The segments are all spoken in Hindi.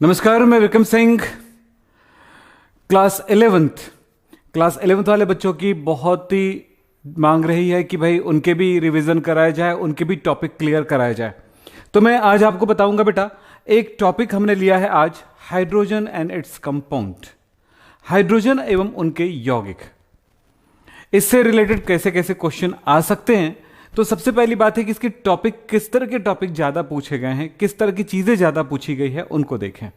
नमस्कार, मैं विक्रम सिंह। क्लास 11th वाले बच्चों की बहुत ही मांग रही है कि भाई उनके भी रिवीजन कराया जाए, उनके भी टॉपिक क्लियर कराया जाए। तो मैं आज आपको बताऊंगा बेटा, एक टॉपिक हमने लिया है आज, hydrogen and its compound, hydrogen एवं उनके यौगिक। इससे रिलेटेड कैसे कैसे क्वेश्चन आ सकते हैं। तो सबसे पहली बात है कि इसकी टॉपिक, किस तरह के टॉपिक ज्यादा पूछे गए हैं, किस तरह की चीजें ज्यादा पूछी गई है, उनको देखें।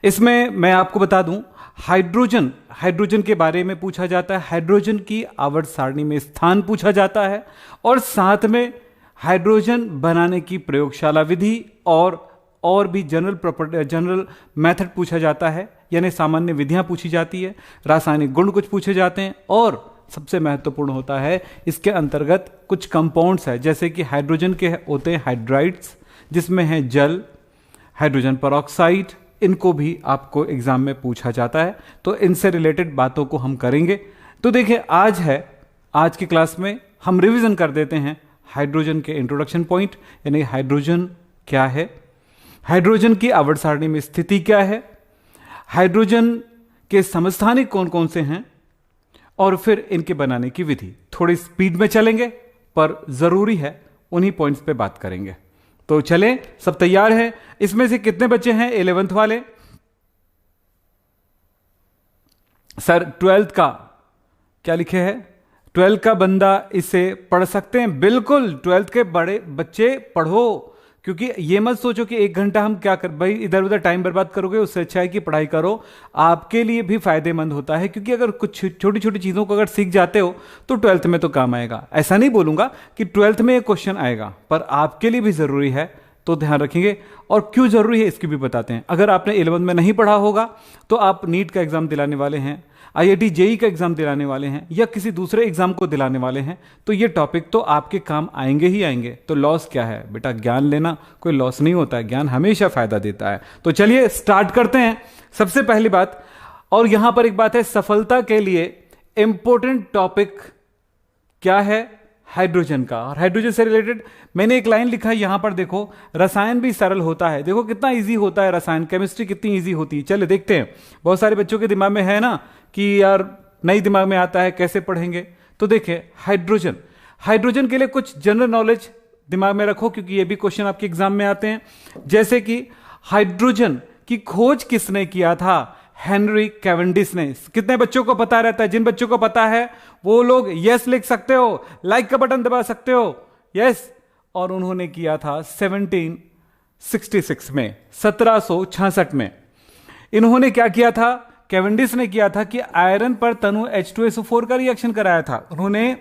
इसमें मैं आपको बता दूं, हाइड्रोजन के बारे में पूछा जाता है, हाइड्रोजन की आवर्त सारणी में स्थान पूछा जाता है, और साथ में हाइड्रोजन बनाने की प्रयोगशाला विधि और भी जनरल मेथड पूछा जाता है, यानी सामान्य विधियां पूछी जाती है, रासायनिक गुण कुछ पूछे जाते हैं, और सबसे महत्वपूर्ण होता है इसके अंतर्गत कुछ कंपाउंड्स है, जैसे कि हाइड्रोजन के होते हैं हाइड्राइड्स, जिसमें है जल, हाइड्रोजन परऑक्साइड, इनको भी आपको एग्जाम में पूछा जाता है। तो इनसे रिलेटेड बातों को हम करेंगे। तो देखिए, आज की क्लास में हम रिवीजन कर देते हैं हाइड्रोजन के इंट्रोडक्शन पॉइंट, यानी हाइड्रोजन क्या है, हाइड्रोजन की आवर्त सारणी में स्थिति क्या है, हाइड्रोजन के समस्थानिक कौन कौन से हैं, और फिर इनके बनाने की विधि। थोड़ी स्पीड में चलेंगे पर जरूरी है, उन्हीं पॉइंट्स पे बात करेंगे। तो चलें, सब तैयार हैं? इसमें से कितने बच्चे हैं 11th वाले? सर 12th का क्या लिखे है? 12th का बंदा इसे पढ़ सकते हैं? बिल्कुल, 12th के बड़े बच्चे पढ़ो, क्योंकि ये मत सोचो कि 1 घंटा हम क्या कर भाई इधर उधर टाइम बर्बाद करोगे, उससे अच्छा है कि पढ़ाई करो। आपके लिए भी फायदेमंद होता है, क्योंकि अगर कुछ छोटी छोटी चीजों को अगर सीख जाते हो तो 12th में तो काम आएगा। ऐसा नहीं बोलूंगा कि 12th में एक क्वेश्चन आएगा, पर आपके लिए भी जरूरी है, तो ध्यान रखेंगे। और क्यों जरूरी है इसकी भी बताते हैं। अगर आपने 11th में नहीं पढ़ा होगा तो आप नीट का एग्जाम दिलाने वाले हैं, IIT JEE का एग्जाम दिलाने वाले हैं, या किसी दूसरे एग्जाम को दिलाने वाले हैं, तो ये टॉपिक तो आपके काम आएंगे ही आएंगे। तो लॉस क्या है बेटा? ज्ञान लेना कोई लॉस नहीं होता है, ज्ञान हमेशा फायदा देता है। तो चलिए स्टार्ट करते हैं। सबसे पहली बात, और यहां पर एक बात है, सफलता के लिए इंपॉर्टेंट टॉपिक क्या है? हाइड्रोजन का। और हाइड्रोजन से रिलेटेड मैंने एक लाइन लिखा है यहां पर, देखो, रसायन भी सरल होता है। देखो कितना इजी होता है रसायन, केमिस्ट्री कितनी इजी होती है। चलिए देखते हैं। बहुत सारे बच्चों के दिमाग में है ना कि यार नहीं दिमाग में आता है, कैसे पढ़ेंगे? तो देखिए, हाइड्रोजन के लिए कुछ जनरल नॉलेज दिमाग में रखो, क्योंकि ये भी क्वेश्चन आपके एग्जाम में आते हैं। जैसे कि हाइड्रोजन की खोज किसने किया था? हेनरी कैवेंडिश ने। कितने बच्चों को पता रहता है? जिन बच्चों को पता है वो लोग यस लिख सकते हो, लाइक का बटन दबा सकते हो, यस। और उन्होंने किया था 1766 में, 1766 में। इन्होंने क्या किया था? कैवेंडिश ने किया था कि आयरन पर तनु H2SO4 का रिएक्शन कराया था। उन्होंने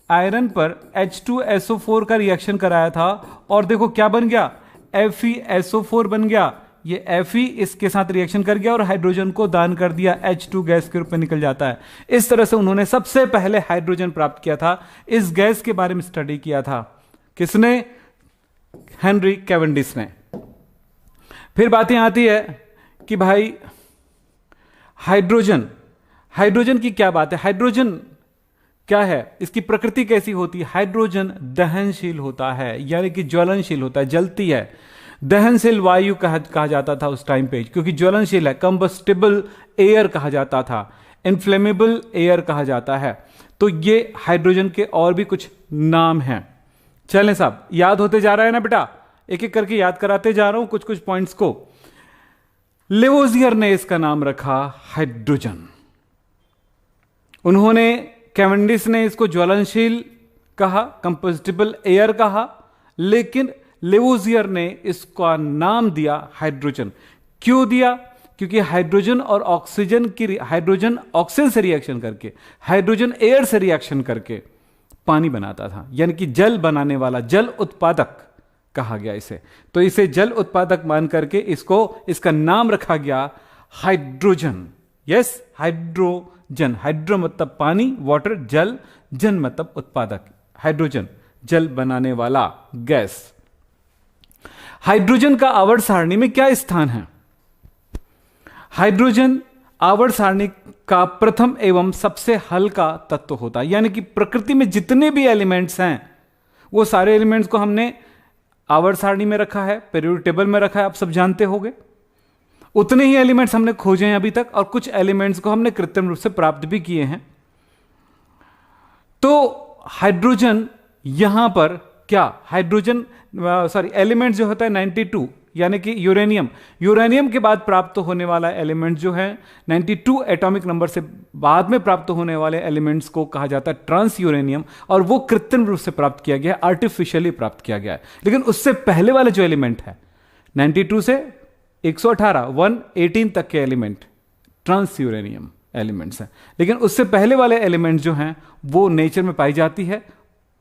आयरन पर H2SO4 का रिएक्शन कराया था, और देखो क्या बन गया? FeSO4 बन गया। ये Fe इसके साथ रिएक्शन कर गया और हाइड्रोजन को दान कर दिया, H2 गैस के रूप में निकल जाता है। इस तरह से उन्होंने सबसे पहले हाइड्रोजन प्राप्त किया था। इस गैस के बारे में स्टडी किया था किसने? हेनरी कैवेंडिश ने। फिर बातें आती है कि भाई हाइड्रोजन की क्या बात है? हाइड्रोजन क्या है, इसकी प्रकृति कैसी होती है? हाइड्रोजन दहनशील होता है, यानी कि ज्वलनशील होता है, जलती है। दहनशील वायु कहा जाता था उस टाइम पे, क्योंकि ज्वलनशील है। कंबस्टिबल एयर कहा जाता था, इन्फ्लेमेबल एयर कहा जाता है। तो ये हाइड्रोजन के और भी कुछ नाम हैं। चलें साहब, याद होते जा रहा है ना बेटा? एक एक करके याद कराते जा रहा हूं कुछ कुछ पॉइंट्स को। लेवोजियर ने इसका नाम रखा हाइड्रोजन। उन्होंने, कैवेंडिश ने इसको ज्वलनशील कहा, कंबस्टिबल एयर कहा, लेकिन लेवोजियर ने इसका नाम दिया हाइड्रोजन। क्यों दिया? क्योंकि हाइड्रोजन ऑक्सीजन से रिएक्शन करके, हाइड्रोजन एयर से रिएक्शन करके पानी बनाता था, यानी कि जल बनाने वाला, जल उत्पादक कहा गया इसे। तो इसे जल उत्पादक मान करके इसका नाम रखा गया हाइड्रोजन। Yes, hydrogen. हाइड्रो मतलब पानी, वाटर, जल, जन मतलब उत्पादक। हाइड्रोजन जल बनाने वाला गैस। हाइड्रोजन का आवर्त सारणी में क्या स्थान है? हाइड्रोजन आवर्त सारणी का प्रथम एवं सबसे हल्का तत्व होता है, यानी कि प्रकृति में जितने भी एलिमेंट्स हैं वो सारे एलिमेंट्स को हमने आवर्त सारणी में रखा है, पीरियोडिक टेबल में रखा है, आप सब जानते होंगे। उतने ही एलिमेंट्स हमने खोजे हैं अभी तक, और कुछ एलिमेंट्स को हमने कृत्रिम रूप से प्राप्त भी किए हैं। तो हाइड्रोजन यहां पर क्या, हाइड्रोजन एलिमेंट जो होता है 92, यानी कि यूरेनियम, यूरेनियम के बाद प्राप्त होने वाला एलिमेंट जो है 92 एटॉमिक नंबर से बाद में प्राप्त होने वाले एलिमेंट्स को कहा जाता है ट्रांस यूरेनियम, और वो कृत्रिम रूप से प्राप्त किया गया है, आर्टिफिशियली प्राप्त किया गया है। लेकिन उससे पहले वाले जो एलिमेंट है 92 से 118 118 तक के एलिमेंट ट्रांस यूरेनियम एलिमेंट्स हैं। लेकिन उससे पहले वाले एलिमेंट जो हैं वो नेचर में पाई जाती है,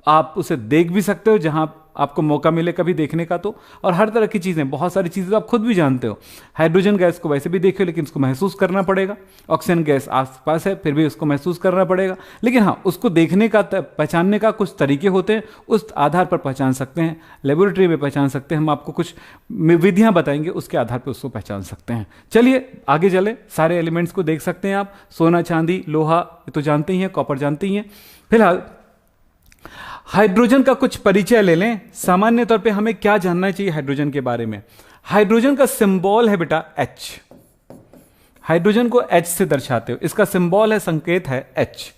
आप उसे देख भी सकते हो जहां आपको मौका मिले कभी देखने का तो, और हर तरह की चीजें, बहुत सारी चीजें तो आप खुद भी जानते हो। हाइड्रोजन गैस को वैसे भी देखो, लेकिन उसको महसूस करना पड़ेगा। ऑक्सीजन गैस आसपास है, फिर भी उसको महसूस करना पड़ेगा। लेकिन हाँ, उसको देखने का, पहचानने का कुछ तरीके होते हैं, उस आधार पर पहचान सकते हैं, लेबोरेटरी में पहचान सकते हैं। हम आपको कुछ विधियां बताएंगे, उसके आधार पर उसको पहचान सकते हैं। चलिए आगे चले, सारे एलिमेंट्स को देख सकते हैं आप। सोना, चांदी, लोहा तो जानते ही हैं, कॉपर जानते ही हैं। फिलहाल हाइड्रोजन का कुछ परिचय ले लें। सामान्य तौर पे हमें क्या जानना चाहिए हाइड्रोजन के बारे में? हाइड्रोजन का सिंबल है बेटा H। हाइड्रोजन को H से दर्शाते हो, इसका सिंबल है, संकेत है H।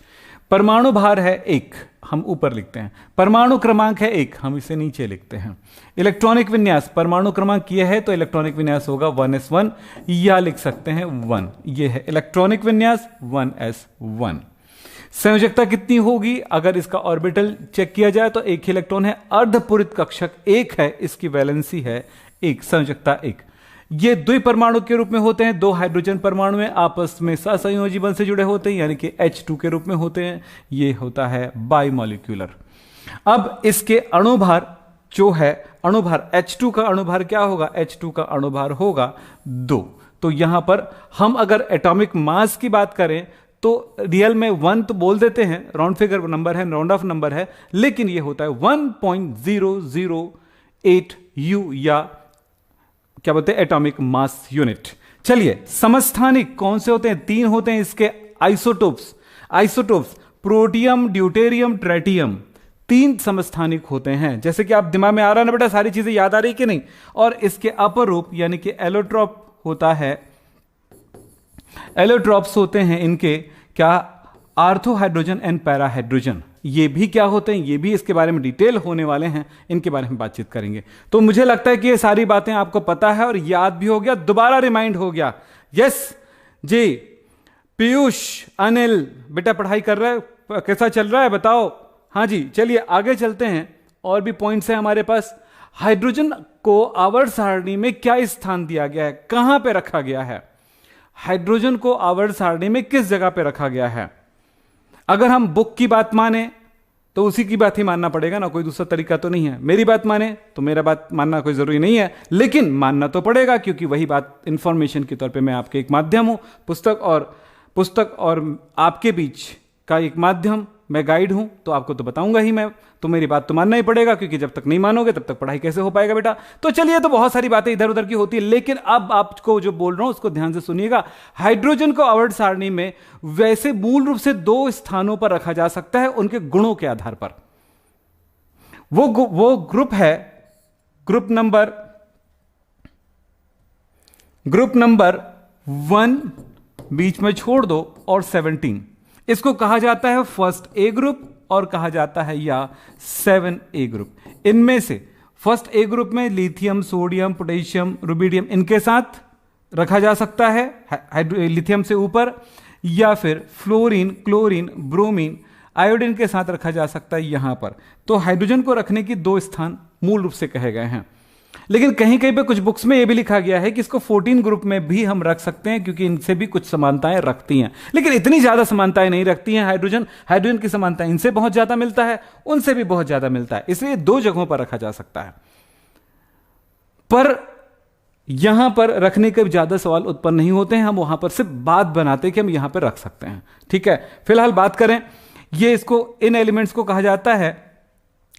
परमाणु भार है 1, हम ऊपर लिखते हैं। परमाणु क्रमांक है 1, हम इसे नीचे लिखते हैं। इलेक्ट्रॉनिक विन्यास, परमाणु क्रमांक यह है तो इलेक्ट्रॉनिक विन्यास होगा 1s1, या लिख सकते हैं 1। यह है इलेक्ट्रॉनिक विन्यास 1s1। संयोजकता कितनी होगी? अगर इसका ऑर्बिटल चेक किया जाए तो एक ही इलेक्ट्रॉन है, अर्धपूरित कक्षक 1 है, इसकी वैलेंसी है 1, संयोजकता 1। ये द्विपरमाणु के रूप में होते हैं, दो हाइड्रोजन परमाणु में आपस में सहसंयोजी बंध से जुड़े होते हैं, यानी कि H2 के रूप में होते हैं। ये होता है बाइमॉलिक्यूलर। अब इसके अणुभार जो है, अणुभार H2 का अणुभार क्या होगा? H2 का अणुभार होगा 2। तो यहां पर हम अगर एटॉमिक मास की बात करें तो रियल में 1 तो बोल देते हैं, राउंड फिगर नंबर है, राउंड ऑफ नंबर है, लेकिन ये होता है 1.008 U, या क्या बोलते हैं, एटॉमिक मास यूनिट। चलिए, समस्थानिक कौन से होते हैं? 3 होते हैं इसके आइसोटोप्स। आइसोटोप्स प्रोटियम, ड्यूटेरियम, ट्रेटियम, 3 समस्थानिक होते हैं। जैसे कि आप दिमाग में आ रहा है ना बेटा, सारी चीजें याद आ रही कि नहीं? और इसके अपर रूप यानी कि एलोट्रॉप होता है, एलोट्रॉप्स होते हैं इनके क्या, ortho hydrogen and para hydrogen. ये भी क्या होते हैं, ये भी इसके बारे में डिटेल होने वाले हैं, इनके बारे में बातचीत करेंगे। तो मुझे लगता है कि ये सारी बातें आपको पता है और याद भी हो गया, दोबारा रिमाइंड हो गया। यस जी, पीयूष, अनिल बेटा पढ़ाई कर रहा है, कैसा चल रहा है बताओ? हाँ जी, चलिए आगे चलते हैं, और भी पॉइंट्स हैं हमारे पास। हाइड्रोजन को आवर्त सारणी में क्या स्थान दिया गया है, कहां पे रखा गया है? हाइड्रोजन को आवर्त सारणी में किस जगह पे रखा गया है? अगर हम बुक की बात माने तो उसी की बात ही मानना पड़ेगा ना, कोई दूसरा तरीका तो नहीं है। मेरी बात माने तो मेरा बात मानना कोई जरूरी नहीं है, लेकिन मानना तो पड़ेगा, क्योंकि वही बात इंफॉर्मेशन के तौर पे मैं आपके एक माध्यम हूं, पुस्तक और आपके बीच का एक माध्यम, मैं गाइड हूं, तो आपको तो बताऊंगा ही मैं, तो मेरी बात तो मानना ही पड़ेगा, क्योंकि जब तक नहीं मानोगे तब तक पढ़ाई कैसे हो पाएगा बेटा? तो चलिए, तो बहुत सारी बातें इधर उधर की होती है, लेकिन अब आपको जो बोल रहा हूं उसको ध्यान से सुनिएगा। हाइड्रोजन को आवर्त सारणी में वैसे मूल रूप से 2 स्थानों पर रखा जा सकता है, उनके गुणों के आधार पर। वो ग्रुप है, ग्रुप नंबर 1 बीच में छोड़ दो, और 17, इसको कहा जाता है फर्स्ट ए ग्रुप, और कहा जाता है या 7A ग्रुप। इनमें से फर्स्ट ए ग्रुप में लिथियम, सोडियम, पोटेशियम, रुबिडियम, इनके साथ रखा जा सकता है लिथियम से ऊपर, या फिर फ्लोरीन, क्लोरीन, ब्रोमीन, आयोडीन के साथ रखा जा सकता है यहां पर। तो हाइड्रोजन को रखने की 2 स्थान मूल रूप से कहे गए हैं, लेकिन कहीं कहीं पे कुछ बुक्स में यह भी लिखा गया है कि इसको 14 ग्रुप में भी हम रख सकते हैं, क्योंकि इनसे भी कुछ समानताएं रखती हैं, लेकिन इतनी ज्यादा समानताएं नहीं रखती हैं। हाइड्रोजन की समानता इनसे बहुत ज्यादा मिलता है, उनसे भी बहुत ज्यादा मिलता है, इसलिए 2 जगहों पर रखा जा सकता है। पर यहां पर रखने के ज्यादा सवाल उत्पन्न नहीं होते हैं, हम वहां पर सिर्फ बात बनाते हैं कि हम यहां पर रख सकते हैं। ठीक है, फिलहाल बात करें, ये इसको, इन एलिमेंट्स को कहा जाता है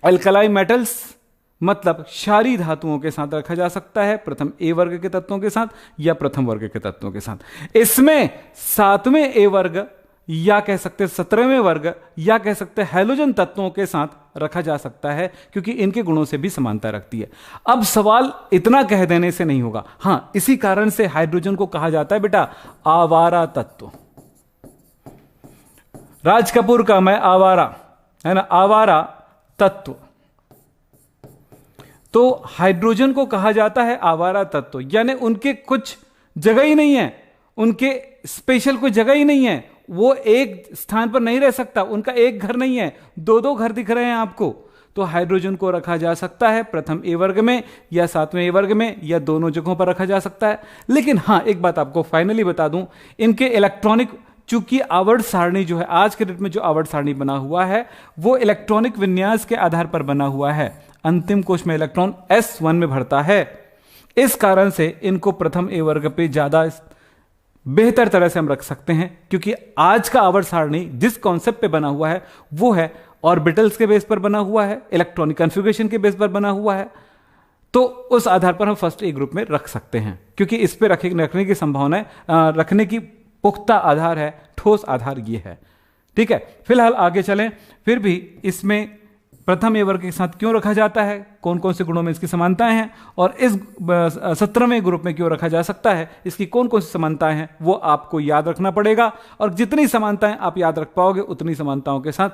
अल्कलाई मेटल्स, मतलब क्षारीय धातुओं के साथ रखा जा सकता है, प्रथम ए वर्ग के तत्वों के साथ या प्रथम वर्ग के तत्वों के साथ। इसमें 7वें ए वर्ग या कह सकते हैं 17वें वर्ग, या कह सकते हैं हैलोजन तत्वों के साथ रखा जा सकता है, क्योंकि इनके गुणों से भी समानता रखती है। अब सवाल इतना कह देने से नहीं होगा, हां इसी कारण से हाइड्रोजन को कहा जाता है बेटा आवारा तत्व। राज कपूर का मैं आवारा, है ना, आवारा तत्व। तो हाइड्रोजन को कहा जाता है आवारा तत्व, यानी उनके कुछ जगह ही नहीं है, उनके स्पेशल कोई जगह ही नहीं है, वो एक स्थान पर नहीं रह सकता, उनका एक घर नहीं है, दो दो घर दिख रहे हैं आपको। तो हाइड्रोजन को रखा जा सकता है प्रथम ए वर्ग में या 7वें ए वर्ग में, या दोनों जगहों पर रखा जा सकता है। लेकिन हां एक बात आपको फाइनली बता दूं, इनके इलेक्ट्रॉनिक, चूंकि आवर्त सारणी जो है आज के डेट में जो आवर्त सारणी बना हुआ है वो इलेक्ट्रॉनिक विन्यास के आधार पर बना हुआ है। अंतिम कोश में इलेक्ट्रॉन S1 में भरता है, इस कारण से इनको प्रथम ए वर्ग पे ज्यादा बेहतर तरह से हम रख सकते हैं, क्योंकि आज का आवर्त सारणी जिस कॉन्सेप्ट पे बना हुआ है वो है ऑर्बिटल्स के बेस पर बना हुआ है, इलेक्ट्रॉनिक कॉन्फ़िगरेशन के बेस पर बना हुआ है। तो उस आधार पर हम फर्स्ट ए ग्रुप में रख सकते हैं, क्योंकि इस पे रखने की संभावना, रखने की पुख्ता आधार है, ठोस आधार ये है। ठीक है, फिलहाल आगे चलें। फिर भी इसमें प्रथम ए वर्ग के साथ क्यों रखा जाता है, कौन कौन से गुणों में इसकी समानताएं हैं, और इस 17वें ग्रुप में क्यों रखा जा सकता है, इसकी कौन कौन सी समानताएं हैं वो आपको याद रखना पड़ेगा। और जितनी समानताएं आप याद रख पाओगे उतनी समानताओं के साथ,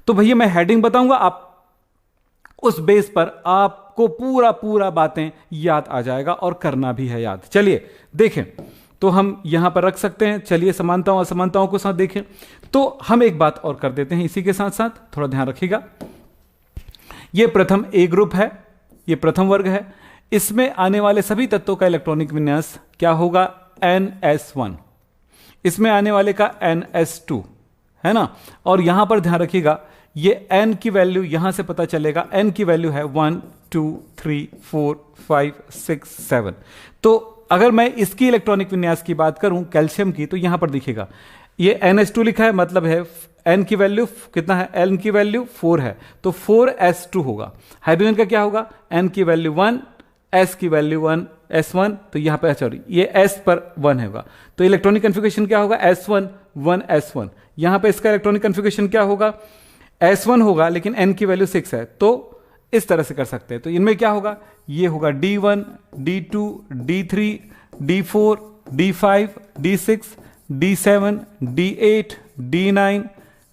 तो भैया मैं हेडिंग बताऊंगा, आप उस बेस पर आपको पूरा पूरा बातें याद आ जाएगा और करना भी है याद। चलिए देखें, तो हम यहां पर रख सकते हैं। चलिए समानताओं असमानताओं को साथ देखें। तो हम एक बात और कर देते हैं इसी के साथ साथ, थोड़ा ध्यान रखिएगा। यह प्रथम ए ग्रुप है, यह प्रथम वर्ग है, इसमें आने वाले सभी तत्वों का इलेक्ट्रॉनिक विन्यास क्या होगा, NS1। इसमें आने वाले का NS2, है ना। और यहां पर ध्यान रखिएगा, ये N की वैल्यू यहां से पता चलेगा, N की वैल्यू है 1 2 3 4 5 6 7। तो अगर मैं इसकी इलेक्ट्रॉनिक विन्यास की बात करूं कैल्शियम की, तो यहां पर दिखेगा ये NH2 लिखा है, मतलब है N की वैल्यू कितना है, N की वैल्यू 4 है, तो 4S2 होगा। हाइड्रोजन का क्या होगा, N की वैल्यू 1, S की वैल्यू 1 S1, तो यहां पर सॉरी ये S पर 1 होगा, तो इलेक्ट्रॉनिक कन्फिगरेशन क्या होगा, S1 1 S1। यहां पर इसका इलेक्ट्रॉनिक कन्फिगरेशन क्या होगा, S1 होगा, लेकिन N की वैल्यू 6 है, तो इस तरह से कर सकते हैं। तो इनमें क्या होगा, ये होगा D1 D2 D3 D4 D5 D6 D7 D8 D9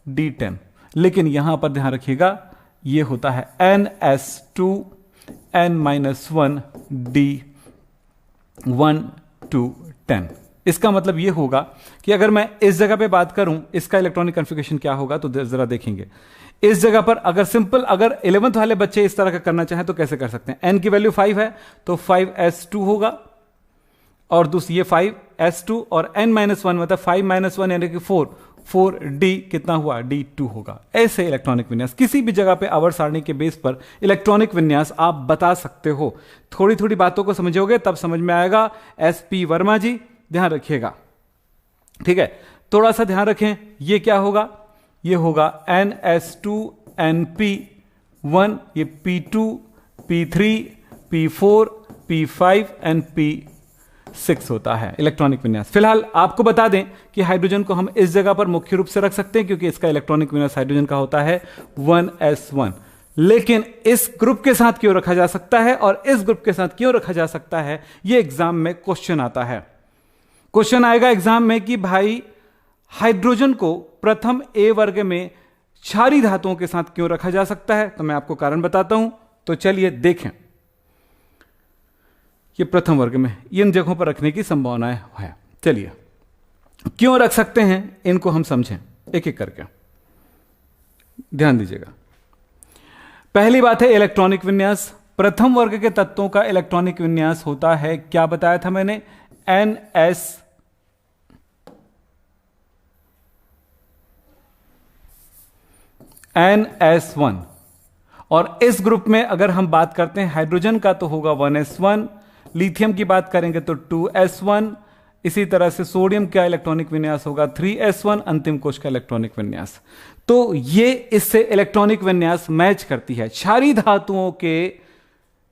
D10। लेकिन यहां पर ध्यान रखिएगा, ये होता है NS2 N-1 D1 to 10। इसका मतलब यह होगा कि अगर मैं इस जगह पे बात करूं इसका इलेक्ट्रॉनिक कॉन्फ़िगरेशन क्या होगा, तो जरा देखेंगे। इस जगह पर अगर सिंपल, अगर 11th वाले बच्चे इस तरह का करना चाहें तो कैसे कर सकते हैं, N की वैल्यू 5 है तो 5S2 होगा, और दूसरी ये 5S2 और N-1 मतलब 5-1 यानी कि 4D कितना हुआ, D2 होगा। ऐसे इलेक्ट्रॉनिक विन्यास किसी भी जगह पे आवर्त सारणी के बेस पर इलेक्ट्रॉनिक विन्यास आप बता सकते हो। थोड़ी थोड़ी बातों को समझोगे तब समझ में आएगा। SP वर्मा जी ध्यान रखिएगा, ठीक है, थोड़ा सा ध्यान रखें। ये क्या होगा, ये होगा NS2 NP1, ये P2 P3 P4 P5 and P6 होता है इलेक्ट्रॉनिक विन्यास। फिलहाल आपको बता दें कि हाइड्रोजन को हम इस जगह पर मुख्य रूप से रख सकते हैं, क्योंकि इसका इलेक्ट्रॉनिक विन्यास हाइड्रोजन का होता है 1S1। लेकिन इस ग्रुप के साथ क्यों रखा जा सकता है और इस ग्रुप के साथ क्यों रखा जा सकता है, यह एग्जाम में क्वेश्चन आता है। क्वेश्चन आएगा एग्जाम में कि भाई हाइड्रोजन को प्रथम ए वर्ग में क्षारीय धातुओं के साथ क्यों रखा जा सकता है, तो मैं आपको कारण बताता हूं। तो चलिए देखें, ये प्रथम वर्ग में इन जगहों पर रखने की संभावनाएं है। चलिए क्यों रख सकते हैं इनको हम समझें एक एक करके, ध्यान दीजिएगा। पहली बात है इलेक्ट्रॉनिक विन्यास। प्रथम वर्ग के तत्वों का इलेक्ट्रॉनिक विन्यास होता है, क्या बताया था मैंने, NS1। और इस ग्रुप में अगर हम बात करते हैं हाइड्रोजन का तो होगा 1S1, लिथियम की बात करेंगे तो 2S1, इसी तरह से सोडियम का इलेक्ट्रॉनिक विन्यास होगा 3S1, अंतिम कोश का इलेक्ट्रॉनिक विन्यास। तो ये इससे इलेक्ट्रॉनिक विन्यास मैच करती है। क्षारीय धातुओं के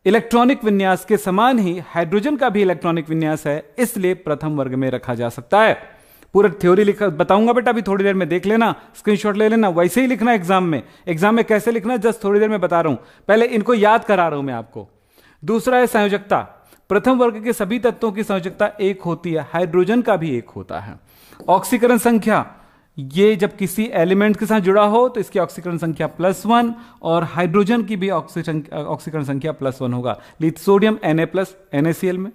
इलेक्ट्रॉनिक विन्यास के समान ही हाइड्रोजन का भी इलेक्ट्रॉनिक विन्यास है, इसलिए प्रथम वर्ग में रखा जा सकता है। पूरा थ्योरी लिखा बताऊंगा बेटा, अभी थोड़ी देर में देख लेना, स्क्रीनशॉट ले लेना, वैसे ही लिखना एग्जाम में। एग्जाम में कैसे लिखना जस्ट थोड़ी देर में बता रहा हूं, पहले इनको याद करा रहा हूं मैं आपको। दूसरा है संयोजकता। प्रथम वर्ग के सभी तत्वों की संयोजकता एक होती है, हाइड्रोजन का भी एक होता है। ऑक्सीकरण संख्या, ये जब किसी एलिमेंट के साथ जुड़ा हो तो इसकी ऑक्सीकरण संख्या +1 और हाइड्रोजन की भी ऑक्सीकरण संख्या +1 होगा। सोडियम Na+ NaCl में,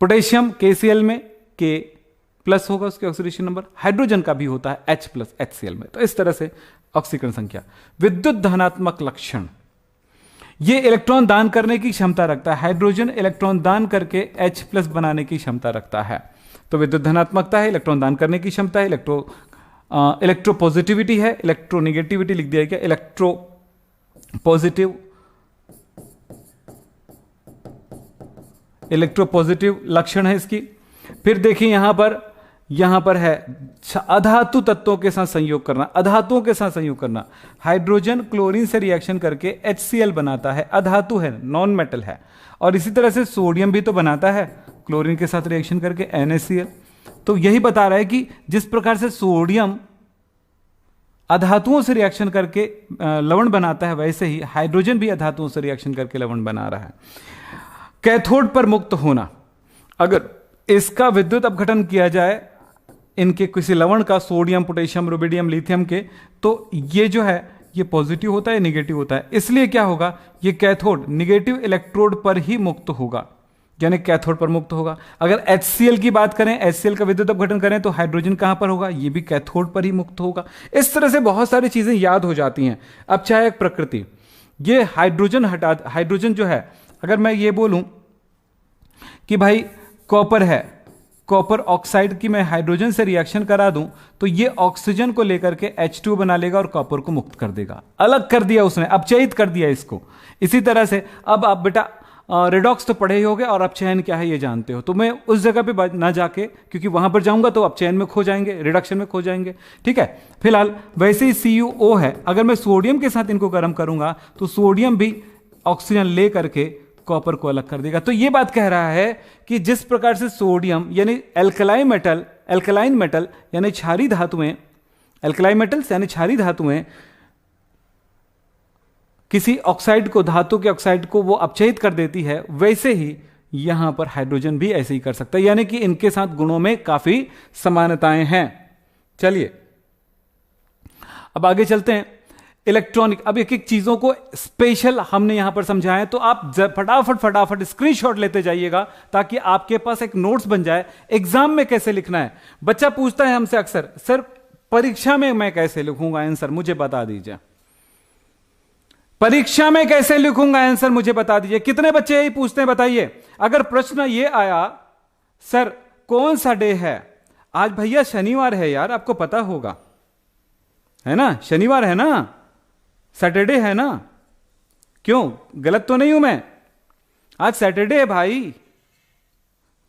पोटेशियम KCl में K+ होगा उसके ऑक्सीडेशन नंबर, हाइड्रोजन का भी होता है H+ HCl में। तो इस तरह से ऑक्सीकरण संख्या। विद्युत धनात्मक लक्षण, ये इलेक्ट्रॉन दान करने की क्षमता रखता है। हाइड्रोजन इलेक्ट्रॉन दान करके H+ बनाने की क्षमता रखता है, तो विद्युत धनात्मकता है, इलेक्ट्रॉन दान करने की क्षमता है। इलेक्ट्रो पॉजिटिविटी है, इलेक्ट्रो निगेटिविटी लिख दिया गया, इलेक्ट्रो पॉजिटिव लक्षण है इसकी। फिर देखिए यहां पर है अधातु तत्वों के साथ संयोग करना, अधातुओं के साथ संयोग करना। हाइड्रोजन क्लोरीन से रिएक्शन करके HCl बनाता है, अधातु है, नॉन मेटल है। और इसी तरह से सोडियम भी तो बनाता है क्लोरीन के साथ रिएक्शन करके NaCl। तो यही बता रहा है कि जिस प्रकार से सोडियम अधातुओं से रिएक्शन करके लवण बनाता है, वैसे ही हाइड्रोजन भी अधातुओं से रिएक्शन करके लवण बना रहा है। कैथोड पर मुक्त होना, अगर इसका विद्युत अपघटन किया जाए इनके किसी लवण का, सोडियम, पोटेशियम, रुबिडियम, लिथियम के, तो ये जो है ये पॉजिटिव होता है, निगेटिव होता है। इसलिए क्या होगा, ये कैथोड निगेटिव इलेक्ट्रोड पर ही मुक्त होगा, यानी कैथोड पर मुक्त होगा। अगर HCl की बात करें, HCl का विद्युत अपघटन करें तो हाइड्रोजन कहां पर होगा, ये भी कैथोड पर ही मुक्त होगा। इस तरह से बहुत सारी चीजें याद हो जाती हैं। अब चाहे एक प्रकृति, ये हाइड्रोजन जो है, अगर मैं ये बोलूं कि भाई कॉपर है, कॉपर ऑक्साइड की मैं हाइड्रोजन से रिएक्शन करा दूं तो ये ऑक्सीजन को लेकर के H2 बना लेगा और कॉपर को मुक्त कर देगा। अलग कर दिया उसने, अपचयित कर दिया इसको। इसी तरह से अब आप बेटा रेडॉक्स तो पढ़े ही होगे और अपचयन क्या है ये जानते हो, तो मैं उस जगह पे ना जाके, क्योंकि वहां पर जाऊंगा तो अपचयन में खो जाएंगे, रिडक्शन में खो जाएंगे। ठीक है, फिलहाल वैसे ही CuO है, अगर मैं सोडियम के साथ इनको गर्म करूंगा तो सोडियम भी ऑक्सीजन ले करके कॉपर को अलग कर देगा। तो ये बात कह रहा है कि जिस प्रकार से सोडियम यानी एल्कलाइन मेटल यानी क्षारीय धातुएं, एल्कलाइन मेटल्स यानी क्षारीय धातुएं किसी ऑक्साइड को, धातु के ऑक्साइड को वो अपचयित कर देती है, वैसे ही यहां पर हाइड्रोजन भी ऐसे ही कर सकता है, यानी कि इनके साथ गुणों में काफी समानताएं हैं। चलिए अब आगे चलते हैं। इलेक्ट्रॉनिक, अब एक एक चीजों को स्पेशल हमने यहां पर समझाया, तो आप फटाफट स्क्रीनशॉट लेते जाइएगा ताकि आपके पास एक नोट्स बन जाए। एग्जाम में कैसे लिखना है, बच्चा पूछता है हमसे अक्सर, सर परीक्षा में मैं कैसे लिखूंगा आंसर, मुझे बता दीजिए। परीक्षा में कैसे लिखूंगा आंसर मुझे बता दीजिए। कितने बच्चे यही पूछते हैं, बताइए। अगर प्रश्न ये आया, सर कौन सा डे है, आज भैया शनिवार है यार, आपको पता होगा है ना, शनिवार है ना, सैटरडे है ना, क्यों गलत तो नहीं हूं मैं, आज सैटरडे है भाई।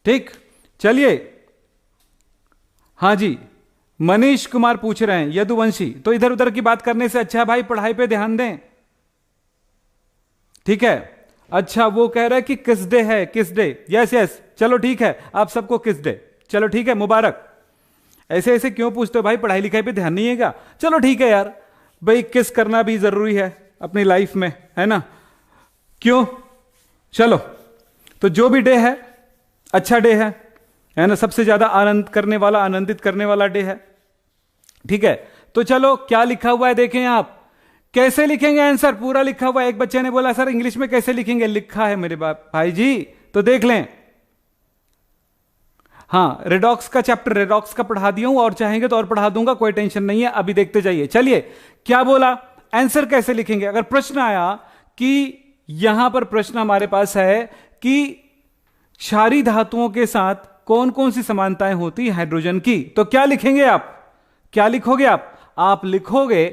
ठीक, चलिए। हां जी, मनीष कुमार पूछ रहे हैं, यदुवंशी, तो इधर उधर की बात करने से अच्छा भाई पढ़ाई पे ध्यान दें। ठीक है, अच्छा वो कह रहा है कि किस डे है, किस डे, यस चलो ठीक है, आप सबको किस डे, चलो ठीक है, मुबारक। ऐसे ऐसे क्यों पूछते हो भाई, पढ़ाई लिखाई पे ध्यान नहीं है क्या? चलो ठीक है यार, भाई किस करना भी जरूरी है अपनी लाइफ में, है ना, क्यों? चलो, तो जो भी डे है अच्छा डे है ना, सबसे ज्यादा आनंद करने वाला, आनंदित करने वाला डे है। ठीक है, तो चलो क्या लिखा हुआ है देखें आप, कैसे लिखेंगे आंसर, पूरा लिखा हुआ है। एक बच्चे ने बोला सर इंग्लिश में कैसे लिखेंगे, लिखा है मेरे भाई जी, तो देख लें। हाँ, रेडॉक्स का चैप्टर, रेडॉक्स का पढ़ा दिया हूं, और चाहेंगे तो और पढ़ा दूंगा, कोई टेंशन नहीं है, अभी देखते जाइए। चलिए, क्या बोला, आंसर कैसे लिखेंगे। अगर प्रश्न आया कि यहां पर प्रश्न हमारे पास है कि क्षारीय धातुओं के साथ कौन कौन सी समानताएं होती है हाइड्रोजन की, तो क्या लिखेंगे आप, क्या लिखोगे आप लिखोगे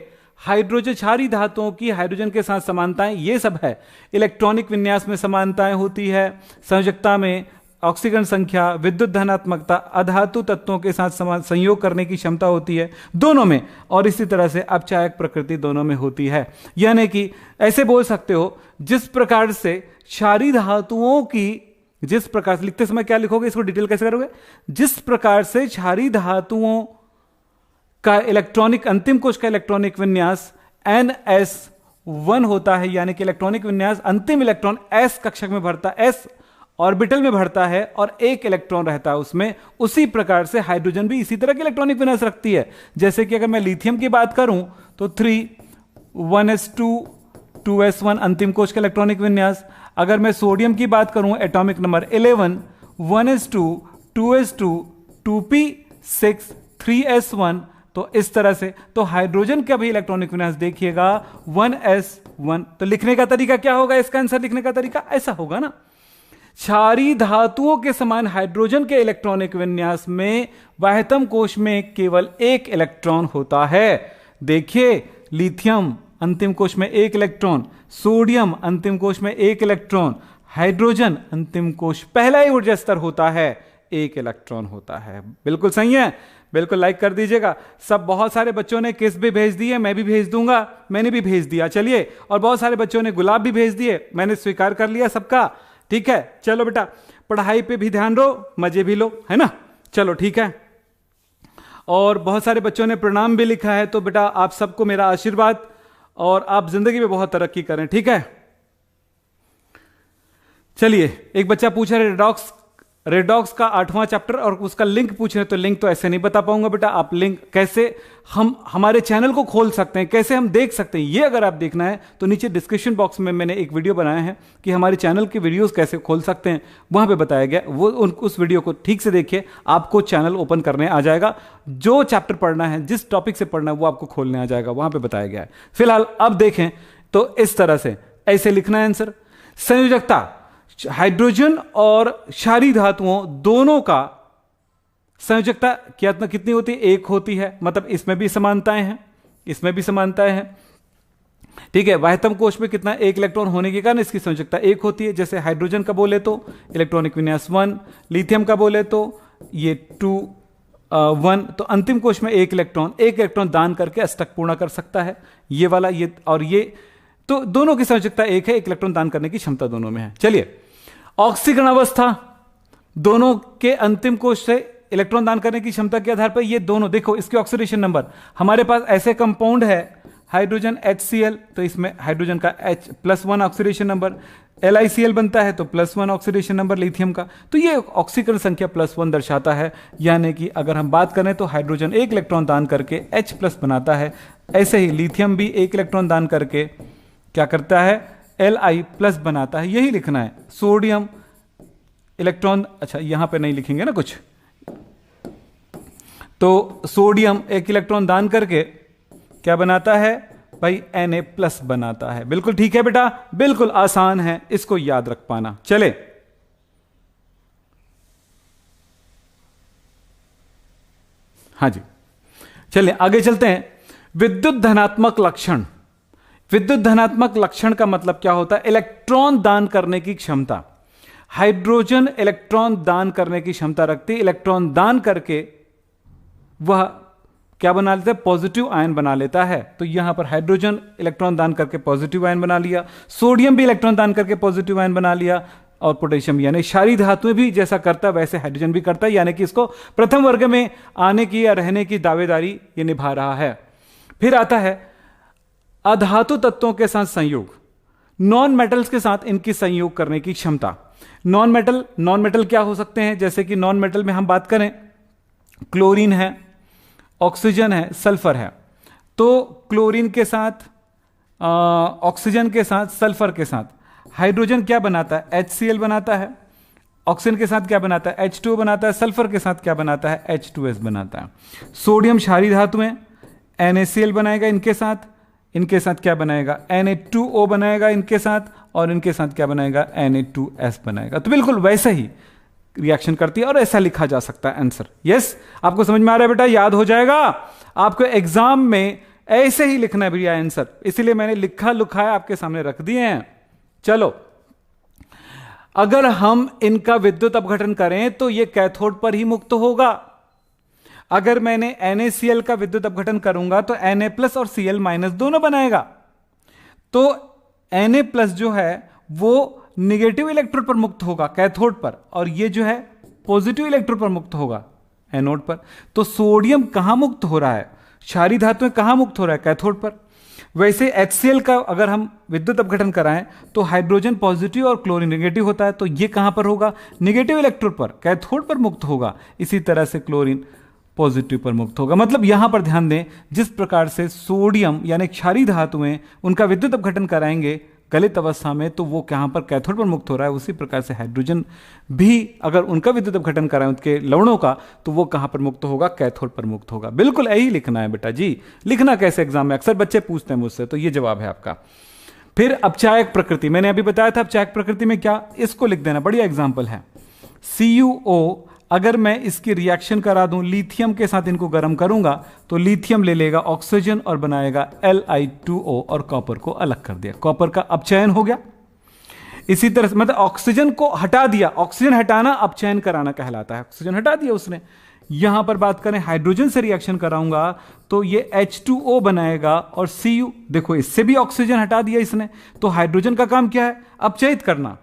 हाइड्रोजन, क्षारीय धातुओं की हाइड्रोजन के साथ समानताएं, ये सब है। इलेक्ट्रॉनिक विन्यास में समानताएं होती है, संयोजकता में, ऑक्सीकरण संख्या, विद्युत धनात्मकता, अधातु तत्वों के साथ संयोग करने की क्षमता होती है दोनों में, और इसी तरह से अपचायक प्रकृति दोनों में होती है। यानी कि ऐसे बोल सकते हो, जिस प्रकार से क्षारीय धातुओं की जिस प्रकार से लिखते समय क्या लिखोगे, इसको डिटेल कैसे करोगे, जिस प्रकार से क्षारीय धातुओं का इलेक्ट्रॉनिक, अंतिम कोश का इलेक्ट्रॉनिक विन्यास NS1 होता है, यानी कि इलेक्ट्रॉनिक विन्यास अंतिम इलेक्ट्रॉन s कक्षक में भरता, s ऑर्बिटल में भरता है और एक इलेक्ट्रॉन रहता है उसमें, उसी प्रकार से हाइड्रोजन भी इसी तरह की इलेक्ट्रॉनिक विन्यास रखती है। जैसे कि अगर मैं लिथियम की बात करूं तो 3 1s2 2s1 अंतिम कोश का इलेक्ट्रॉनिक विन्यास। अगर मैं सोडियम की बात करूं atomic number 11 1s2 2s2 2p6 3s1, तो इस तरह से। तो हाइड्रोजन का भी इलेक्ट्रॉनिक विन्यास देखिएगा 1s1। तो लिखने का तरीका क्या होगा, इसका आंसर लिखने का तरीका ऐसा होगा ना, क्षारीय धातुओं के समान हाइड्रोजन के इलेक्ट्रॉनिक विन्यास में वाह्यतम कोश में केवल एक इलेक्ट्रॉन होता है। देखिए लिथियम अंतिम कोश में एक इलेक्ट्रॉन, सोडियम अंतिम कोश में एक इलेक्ट्रॉन, हाइड्रोजन अंतिम कोश पहला ही ऊर्जा स्तर होता है, एक इलेक्ट्रॉन होता है। बिल्कुल सही है, बिल्कुल लाइक कर दीजिएगा सब। बहुत सारे बच्चों ने किस भी भेज दिए, मैं भी भेज दूंगा, मैंने भी भेज दिया, चलिए। और बहुत सारे बच्चों ने गुलाब भी भेज दिए, मैंने स्वीकार कर लिया सबका, ठीक है। चलो बेटा पढ़ाई पे भी ध्यान दो, मजे भी लो, है ना, चलो ठीक है। और बहुत सारे बच्चों ने प्रणाम भी लिखा है, तो बेटा आप सबको मेरा आशीर्वाद, और आप जिंदगी में बहुत तरक्की करें, ठीक है। चलिए एक बच्चा पूछ रहा है रेडॉक्स का 8वां चैप्टर और उसका लिंक पूछ रहे हैं, तो लिंक तो ऐसे नहीं बता पाऊंगा बेटा। आप लिंक कैसे हम हमारे चैनल को खोल सकते हैं, कैसे हम देख सकते हैं, ये अगर आप देखना है तो नीचे डिस्क्रिप्शन बॉक्स में मैंने एक वीडियो बनाया है कि हमारे चैनल के वीडियोस कैसे खोल सकते हैं, वहां पे बताया गया। वो उस वीडियो को ठीक से देखिए, आपको चैनल ओपन करने आ जाएगा। जो चैप्टर पढ़ना है, जिस टॉपिक से पढ़ना है, वो आपको खोलने आ जाएगा, वहां पर बताया गया है। फिलहाल अब देखें तो इस तरह से ऐसे लिखना है आंसर। संयोजकता, हाइड्रोजन और क्षारीय धातुओं दोनों का संयोजकता कितनी होती है, एक होती है। मतलब इसमें भी समानताएं हैं, इसमें भी समानताएं हैं, ठीक है। वाह्यतम कोश में कितना, एक इलेक्ट्रॉन होने के कारण इसकी संयोजकता एक होती है। जैसे हाइड्रोजन का बोले तो इलेक्ट्रॉनिक विन्यास 1, लिथियम का बोले तो ये 2 1, तो अंतिम कोश में एक इलेक्ट्रॉन दान करके अष्टक पूर्ण कर सकता है, ये वाला, ये और ये, तो दोनों की संयोजकता एक है, एक इलेक्ट्रॉन दान करने की क्षमता दोनों में है। चलिए ऑक्सीकरण अवस्था, दोनों के अंतिम कोश से इलेक्ट्रॉन दान करने की क्षमता के आधार पर ये दोनों, देखो इसके ऑक्सीडेशन नंबर, हमारे पास ऐसे कंपाउंड है हाइड्रोजन HCl, तो इसमें हाइड्रोजन का H+1 ऑक्सीडेशन नंबर, LiCl बनता है तो +1 ऑक्सीडेशन नंबर लिथियम का, तो ये ऑक्सीकरण संख्या +1 दर्शाता है। यानी कि अगर हम बात करें तो हाइड्रोजन एक इलेक्ट्रॉन दान करके H+ बनाता है, ऐसे ही लिथियम भी एक इलेक्ट्रॉन दान करके क्या करता है, Li+ बनाता है, यही लिखना है। सोडियम इलेक्ट्रॉन, अच्छा यहां पे नहीं लिखेंगे ना कुछ, तो सोडियम एक इलेक्ट्रॉन दान करके क्या बनाता है भाई, Na+ बनाता है। बिल्कुल ठीक है बेटा, बिल्कुल आसान है, इसको याद रख पाना। चले हाँ जी, चलिए आगे चलते हैं। विद्युत धनात्मक लक्षण, विद्युत धनात्मक लक्षण का मतलब क्या होता है, इलेक्ट्रॉन दान करने की क्षमता। हाइड्रोजन इलेक्ट्रॉन दान करने की क्षमता रखती है, इलेक्ट्रॉन दान करके वह क्या बना लेता है, पॉजिटिव आयन बना लेता है। तो यहां पर हाइड्रोजन इलेक्ट्रॉन दान करके पॉजिटिव आयन बना लिया, सोडियम भी इलेक्ट्रॉन दान करके पॉजिटिव आयन बना लिया, और पोटेशियम, यानी क्षारीय धातुएं भी जैसा करता है वैसे हाइड्रोजन भी करता है, यानी कि इसको प्रथम वर्ग में आने की या रहने की दावेदारी ये निभा रहा है। फिर आता है अधातु तत्वों के साथ संयोग, नॉन मेटल्स के साथ इनकी संयोग करने की क्षमता। नॉन मेटल क्या हो सकते हैं, जैसे कि नॉन मेटल में हम बात करें, क्लोरीन है, ऑक्सीजन है, सल्फर है। तो क्लोरीन के साथ, ऑक्सीजन के साथ, सल्फर के साथ हाइड्रोजन क्या बनाता है, HCl बनाता है। ऑक्सीजन के साथ क्या बनाता है, H2O बनाता है। सल्फर के साथ क्या बनाता है, H2S बनाता है। सोडियम क्षारीय धातु में NaCl बनाएगा, इनके साथ क्या बनाएगा, Na2O बनाएगा इनके साथ, और इनके साथ क्या बनाएगा, Na2S बनाएगा। तो बिल्कुल वैसा ही रिएक्शन करती है और ऐसा लिखा जा सकता है आंसर। यस, आपको समझ में आ रहा है बेटा, याद हो जाएगा आपको एग्जाम में, ऐसे ही लिखना है भैया आंसर, इसीलिए मैंने लिखा लुखाया आपके सामने रख दिए हैं। चलो, अगर हम इनका विद्युत अपघटन करें तो ये कैथोड पर ही मुक्त होगा। अगर मैंने NaCl का विद्युत अपघटन करूंगा तो Na+ और Cl- दोनों बनाएगा। तो Na+ जो है वो निगेटिव इलेक्ट्रोड पर मुक्त होगा कैथोड पर, और ये जो है पॉजिटिव इलेक्ट्रोड पर मुक्त होगा एनोड पर। तो सोडियम कहां मुक्त हो रहा है, क्षारीय धातुएं कहां मुक्त हो रहा है, कैथोड पर। वैसे HCl का अगर हम विद्युत अपघटन कराएं तो हाइड्रोजन पॉजिटिव और क्लोरीन नेगेटिव होता है, तो ये कहां पर होगा, निगेटिव इलेक्ट्रोड पर, कैथोड पर मुक्त होगा। इसी तरह से क्लोरीन पॉजिटिव पर मुक्त होगा। मतलब यहां पर ध्यान दें, जिस प्रकार से सोडियम यानी क्षारीय धातुएं उनका विद्युत अपघटन कराएंगे गलित अवस्था में तो वो कहां पर, कैथोड पर मुक्त हो रहा है। उसी प्रकार से हाइड्रोजन भी अगर उनका विद्युत अपघटन कराएं उनके लवणों का, तो वो कहां पर मुक्त होगा, कैथोड पर मुक्त होगा। बिल्कुल यही लिखना है बेटा जी। लिखना कैसे एग्जाम में, अक्सर बच्चे पूछते हैं मुझसे, तो ये जवाब है आपका। फिर अपचायक प्रकृति, मैंने अभी बताया था अपचायक प्रकृति में क्या, इसको लिख देना, बढ़िया एग्जाम्पल है। CuO अगर मैं इसकी रिएक्शन करा दूं, लिथियम के साथ इनको गर्म करूंगा तो लिथियम ले लेगा ऑक्सीजन और बनाएगा Li2O, और कॉपर को अलग कर दिया, कॉपर का अपचयन हो गया। इसी तरह से मतलब ऑक्सीजन को हटा दिया, ऑक्सीजन हटाना अपचयन कराना कहलाता है, ऑक्सीजन हटा दिया उसने। यहां पर बात करें हाइड्रोजन से रिएक्शन कराऊंगा तो ये H2O बनाएगा, और Cu देखो इससे भी ऑक्सीजन हटा दिया इसने। तो हाइड्रोजन का काम क्या है, अपचयित करना,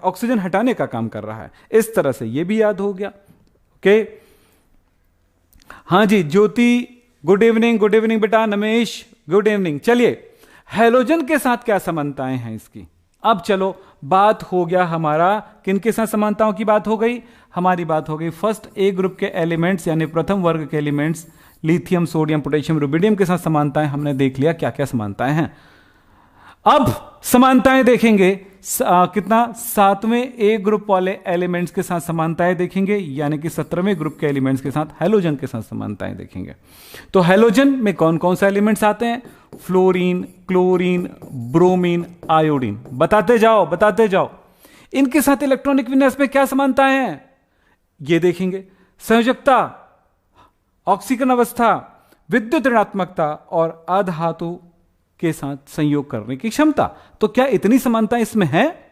ऑक्सीजन हटाने का काम कर रहा है। इस तरह से ये भी याद हो गया। ओके, हाँ जी ज्योति, गुड इवनिंग, गुड इवनिंग बेटा। नमेश गुड इवनिंग। चलिए हैलोजन के साथ क्या समानताएं हैं इसकी। अब चलो बात हो गया हमारा, किनके साथ समानताओं की बात हो गई, हमारी बात हो गई फर्स्ट ए ग्रुप के एलिमेंट्स यानी प्रथम वर्ग के elements lithium, sodium, potassium, rubidium के साथ समानताएं हमने देख लिया क्या क्या समानताएं हैं। अब समानताएं देखेंगे कितना, 7वें ए ग्रुप वाले एलिमेंट्स के साथ समानताएं देखेंगे, यानी कि 17वें ग्रुप के एलिमेंट्स के साथ हैलोजन के साथ समानताएं देखेंगे। तो हैलोजन में कौन कौन से एलिमेंट्स आते हैं, फ्लोरीन, क्लोरीन, ब्रोमीन, आयोडीन। बताते जाओ बताते जाओ। इनके साथ इलेक्ट्रॉनिक विन्यास में क्या समानताएं हैं ये देखेंगे। संयोजकता, ऑक्सीकरण अवस्था, विद्युत ऋणात्मकता और अधातु के साथ संयोग करने की क्षमता। तो क्या इतनी समानता इसमें है,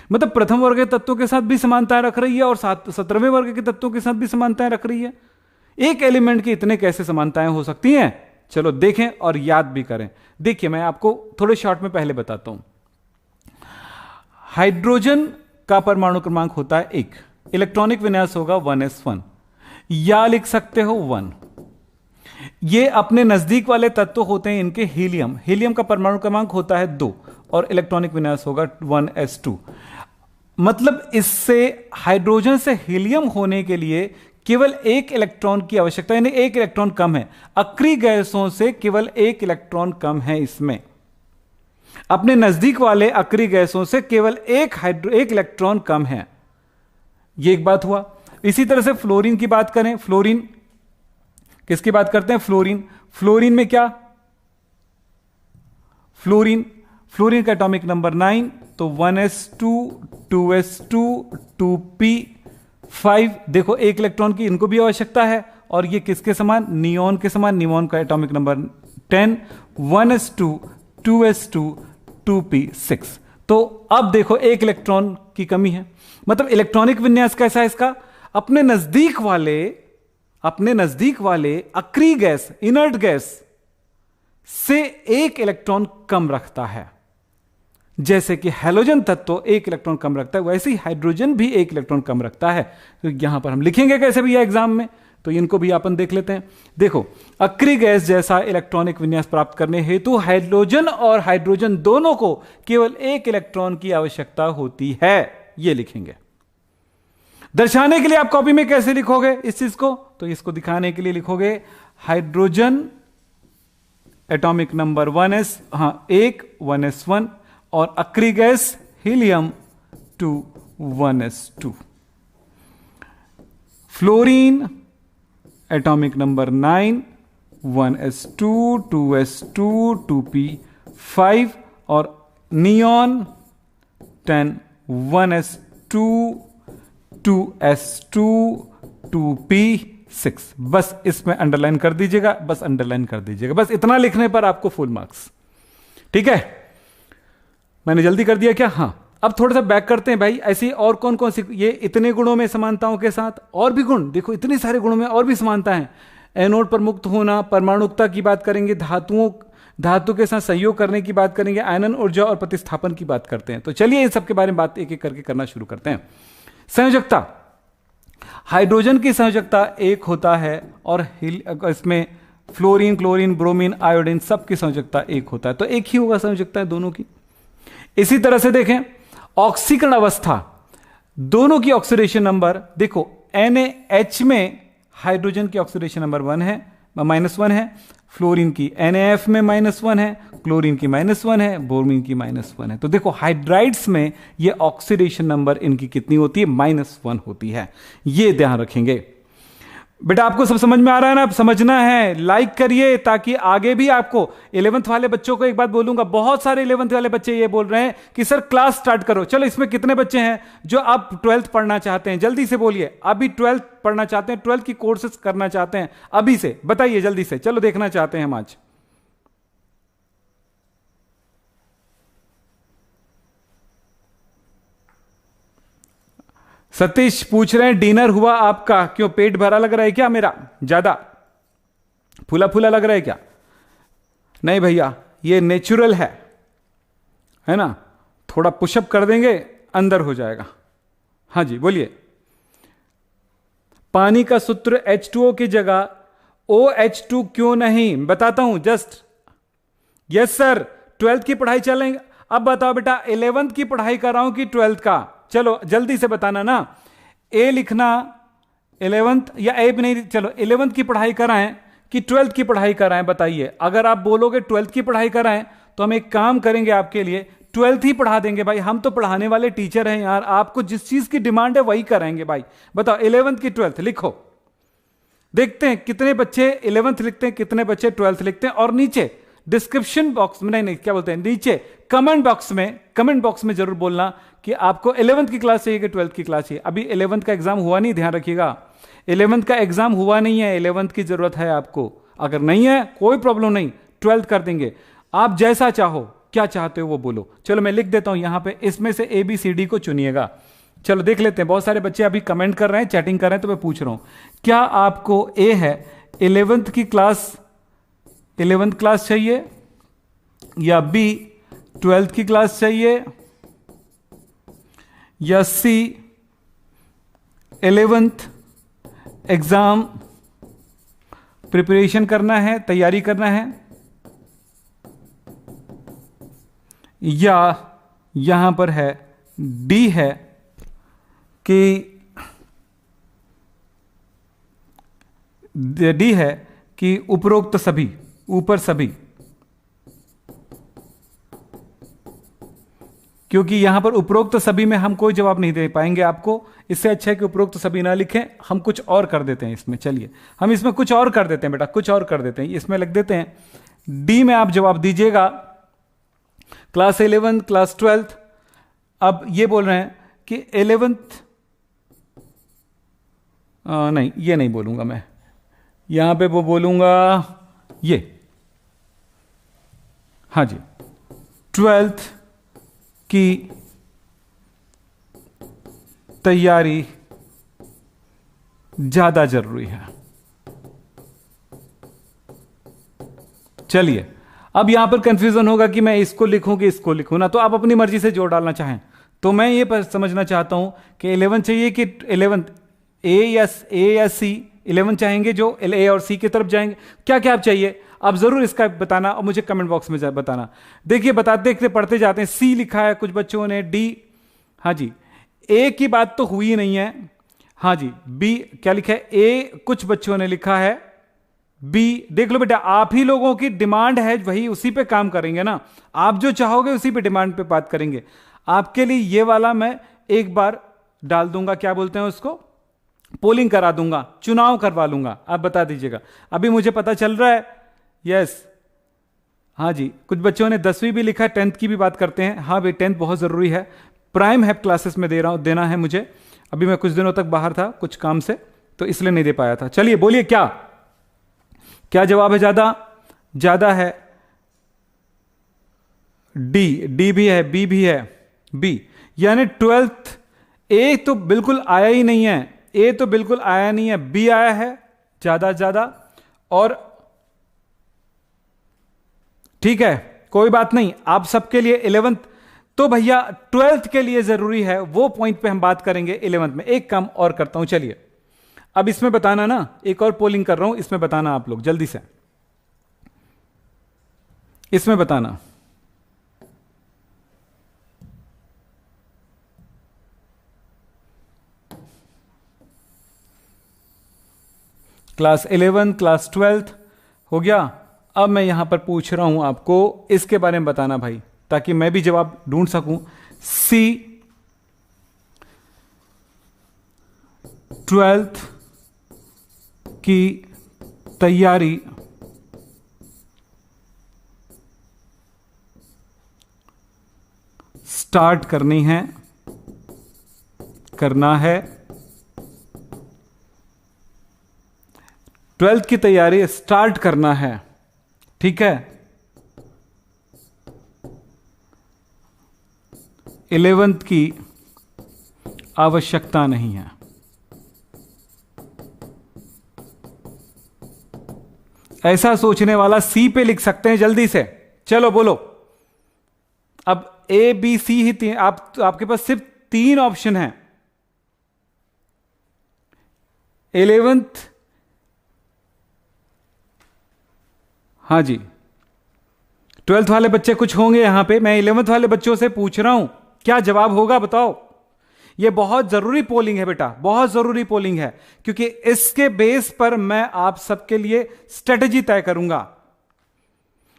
मतलब प्रथम वर्ग के तत्वों के साथ भी समानताएं रख रही है और 17वें वर्ग के तत्वों के साथ भी समानताएं रख रही है। एक एलिमेंट की इतने कैसे समानताएं हो सकती हैं, चलो देखें और याद भी करें। देखिए मैं आपको थोड़े शॉर्ट में पहले बताता हूं। हाइड्रोजन का परमाणु क्रमांक होता है 1, इलेक्ट्रॉनिक विन्यास होगा 1s1, या लिख सकते हो 1। ये अपने नजदीक वाले तत्व होते हैं इनके हीलियम, हीलियम का परमाणु क्रमांक होता है 2 और इलेक्ट्रॉनिक विन्यास होगा 1s2। मतलब इससे हाइड्रोजन से हीलियम होने के लिए केवल एक इलेक्ट्रॉन की आवश्यकता, यानी एक इलेक्ट्रॉन कम है। अक्रिय गैसों से केवल एक इलेक्ट्रॉन कम है इसमें, अपने नजदीक वाले अक्रिय गैसों से केवल एक इलेक्ट्रॉन कम है। यह एक बात हुआ। इसी तरह से फ्लोरीन की बात करें, फ्लोरीन किसकी बात करते हैं, फ्लोरीन। फ्लोरीन में क्या, फ्लोरीन का एटॉमिक नंबर 9, तो 1s2 2s2 2p5। देखो एक इलेक्ट्रॉन की इनको भी आवश्यकता है, और ये किसके समान, नियोन के समान। नियोन का atomic number 10, 1s2 2s2 2p6। तो अब देखो एक इलेक्ट्रॉन की कमी है। मतलब इलेक्ट्रॉनिक विन्यास कैसा है इसका, अपने नजदीक वाले अक्रिय गैस, इनर्ट गैस से एक इलेक्ट्रॉन कम रखता है। जैसे कि हैलोजन तत्व एक इलेक्ट्रॉन कम रखता है, वैसे ही हाइड्रोजन भी एक इलेक्ट्रॉन कम रखता है। तो यहां पर हम लिखेंगे कैसे भैया एग्जाम में, तो इनको भी अपन देख लेते हैं। देखो अक्रिय गैस जैसा इलेक्ट्रॉनिक विन्यास प्राप्त करने हेतु हैलोजन और हाइड्रोजन दोनों को केवल एक इलेक्ट्रॉन की आवश्यकता होती है, ये लिखेंगे। दर्शाने के लिए आप कॉपी में कैसे लिखोगे इस चीज को, तो इसको दिखाने के लिए लिखोगे हाइड्रोजन एटॉमिक नंबर 1s1 और अक्रिय gas helium 2 1s2। Fluorine atomic number 9 1s2 2s2 2p5 और नियॉन 10 1s2 2s2 2p6। बस इसमें अंडरलाइन कर दीजिएगा, बस अंडरलाइन कर दीजिएगा, बस इतना लिखने पर आपको फुल मार्क्स। ठीक है, मैंने जल्दी कर दिया क्या, हाँ। अब थोड़ा सा बैक करते हैं भाई, ऐसी और कौन कौन सी, ये इतने गुणों में समानताओं के साथ और भी गुण, देखो इतने सारे गुणों में और भी समानता है। एनोड पर मुक्त होना, परमाणुकता की बात करेंगे, धातुओं धातु के साथ संयोग करने की बात करेंगे, आयनन ऊर्जा और प्रतिस्थापन की बात करते हैं। तो चलिए इन सब के बारे में बात एक एक करके करना शुरू करते हैं। संयोजकता, हाइड्रोजन की संयोजकता एक होता है और इसमें फ्लोरीन, क्लोरीन, ब्रोमीन, आयोडीन सब की संयोजकता एक होता है, तो एक ही होगा संयोजकता है दोनों की। इसी तरह से देखें ऑक्सीकरण अवस्था, दोनों की ऑक्सीडेशन नंबर देखो, NaH में हाइड्रोजन की ऑक्सीडेशन नंबर -1 है, फ्लोरीन की NaF में -1 है, क्लोरीन की -1 है, ब्रोमीन की -1 है। तो देखो हाइड्राइड्स में ये ऑक्सीडेशन नंबर इनकी कितनी होती है, -1 होती है। ये ध्यान रखेंगे बेटा। आपको सब समझ में आ रहा है ना? अब समझना है, लाइक करिए ताकि आगे भी आपको 11th वाले बच्चों को एक बात बोलूंगा, बहुत सारे 11th वाले बच्चे ये बोल रहे हैं कि सर क्लास स्टार्ट करो। चलो इसमें कितने बच्चे हैं जो अब 12th पढ़ना चाहते हैं? जल्दी से बोलिए, अभी 12th पढ़ना चाहते हैं, 12th की कोर्सेस करना चाहते हैं, अभी से बताइए जल्दी से। चलो देखना चाहते हैं हम आज। सतीश पूछ रहे हैं डिनर हुआ आपका? क्यों पेट भरा लग रहा है क्या मेरा? ज्यादा फूला फूला लग रहा है क्या? नहीं भैया, ये नेचुरल है ना? थोड़ा पुशअप कर देंगे अंदर हो जाएगा। हाँ जी बोलिए। पानी का सूत्र H2O की जगह OH2 क्यों नहीं? बताता हूं जस्ट। यस सर, 12th की पढ़ाई चलेंगे। अब बताओ बेटा 11th की पढ़ाई कर रहा हूं कि 12th का? चलो जल्दी से बताना ना। ए लिखना 11th या ए भी नहीं, चलो 11th की पढ़ाई कराएं कि 12th की पढ़ाई कराएं? बताइए। अगर आप बोलोगे 12th की पढ़ाई कराएं तो हम एक काम करेंगे आपके लिए, 12th ही पढ़ा देंगे भाई। हम तो पढ़ाने वाले टीचर हैं यार, आपको जिस चीज की डिमांड है वही कराएंगे भाई। बताओ 11th की 12th लिखो, देखते हैं कितने बच्चे 11th लिखते हैं, कितने बच्चे 12th लिखते हैं। और नीचे डिस्क्रिप्शन बॉक्स में, नहीं क्या बोलते हैं, नीचे कमेंट बॉक्स में जरूर बोलना कि आपको 11th की क्लास चाहिए कि 12th की क्लास चाहिए। अभी 11th का एग्जाम हुआ नहीं, ध्यान रखिएगा। 11th का एग्जाम हुआ नहीं है, 11th की जरूरत है आपको। अगर नहीं है कोई प्रॉब्लम नहीं, 12th कर देंगे। आप जैसा चाहो, क्या चाहते हो वो बोलो। चलो मैं लिख देता हूं यहां पे, इसमें से ABCD को चुनिएगा। चलो देख लेते हैं। बहुत सारे बच्चे अभी कमेंट कर रहे हैं, चैटिंग कर रहे हैं, तो मैं पूछ रहा हूं क्या आपको ए है 11th की क्लास, 11th क्लास चाहिए या B 12th की क्लास चाहिए या C 11th एग्जाम प्रिपरेशन करना है, तैयारी करना है, या यहां पर है D है कि D है कि उपरोक्त सभी, ऊपर सभी। क्योंकि यहां पर उपरोक्त सभी में हम कोई जवाब नहीं दे पाएंगे आपको, इससे अच्छा है कि उपरोक्त सभी ना लिखें, हम कुछ और कर देते हैं इसमें। चलिए हम इसमें कुछ और कर देते हैं बेटा, कुछ और कर देते हैं। इसमें लिख देते हैं डी में आप जवाब दीजिएगा क्लास 11, क्लास 12th। अब ये बोल रहे हैं कि 11th, नहीं ये नहीं बोलूंगा मैं, यहां पे वो बोलूंगा ये, हाँ जी 12th की तैयारी ज्यादा जरूरी है। चलिए अब यहां पर कंफ्यूजन होगा कि मैं इसको लिखूं कि इसको लिखूं ना, तो आप अपनी मर्जी से जोड़ डालना चाहें। तो मैं ये समझना चाहता हूं कि 11 चाहिए कि 11 ए या सी। 11 चाहेंगे जो ए और सी की तरफ जाएंगे, क्या क्या आप चाहिए आप जरूर इसका बताना और मुझे कमेंट बॉक्स में बताना। देखिए बताते देखते पढ़ते जाते हैं। सी लिखा है कुछ बच्चों ने, डी, हाँ जी ए की बात तो हुई नहीं है, हाँ जी बी क्या लिखा है, ए कुछ बच्चों ने लिखा है, बी देख लो बेटा आप ही लोगों की डिमांड है, वही उसी पे काम करेंगे ना, आप जो चाहोगे उसी पे डिमांड पे बात करेंगे। आपके लिए ये वाला मैं एक बार डाल दूंगा, क्या बोलते हैं उसको, पोलिंग करा दूंगा, चुनाव करवा लूंगा, आप बता दीजिएगा। अभी मुझे पता चल रहा है, यस हाँ जी कुछ बच्चों ने 10वीं भी लिखा है, 10th की भी बात करते हैं। हाँ भाई 10th बहुत जरूरी है, प्राइम हैप क्लासेस में देना है मुझे। अभी मैं कुछ दिनों तक बाहर था कुछ काम से, तो इसलिए नहीं दे पाया था। चलिए बोलिए क्या क्या जवाब है? ज्यादा है डी भी है, बी भी है, बी यानी 12th। ए तो बिल्कुल आया ही नहीं है, ए तो बिल्कुल आया नहीं है, बी आया है ज्यादा, और ठीक है, कोई बात नहीं, आप सबके लिए 11th, तो भैया 12th के लिए जरूरी है, वो पॉइंट पे हम बात करेंगे 11th में। एक काम और करता हूं, चलिए अब इसमें बताना ना, एक और पोलिंग कर रहा हूं, इसमें बताना आप लोग जल्दी से, इसमें बताना। क्लास 11, क्लास 12 हो गया। अब मैं यहां पर पूछ रहा हूं आपको, इसके बारे में बताना भाई, ताकि मैं भी जवाब ढूंढ सकूं। सी 12th की तैयारी स्टार्ट करना है, 12th की तैयारी स्टार्ट करना है, ठीक है। 11th की आवश्यकता नहीं है। ऐसा सोचने वाला सी पे लिख सकते हैं जल्दी से, चलो बोलो। अब ए बी सी ही तीन, आपके पास सिर्फ 3 ऑप्शन हैं। 11th, हाँ जी, 12th वाले बच्चे कुछ होंगे यहां पे, मैं 11th वाले बच्चों से पूछ रहा हूं क्या जवाब होगा, बताओ। यह बहुत जरूरी पोलिंग है बेटा, बहुत जरूरी पोलिंग है, क्योंकि इसके बेस पर मैं आप सबके लिए स्ट्रेटेजी तय करूंगा।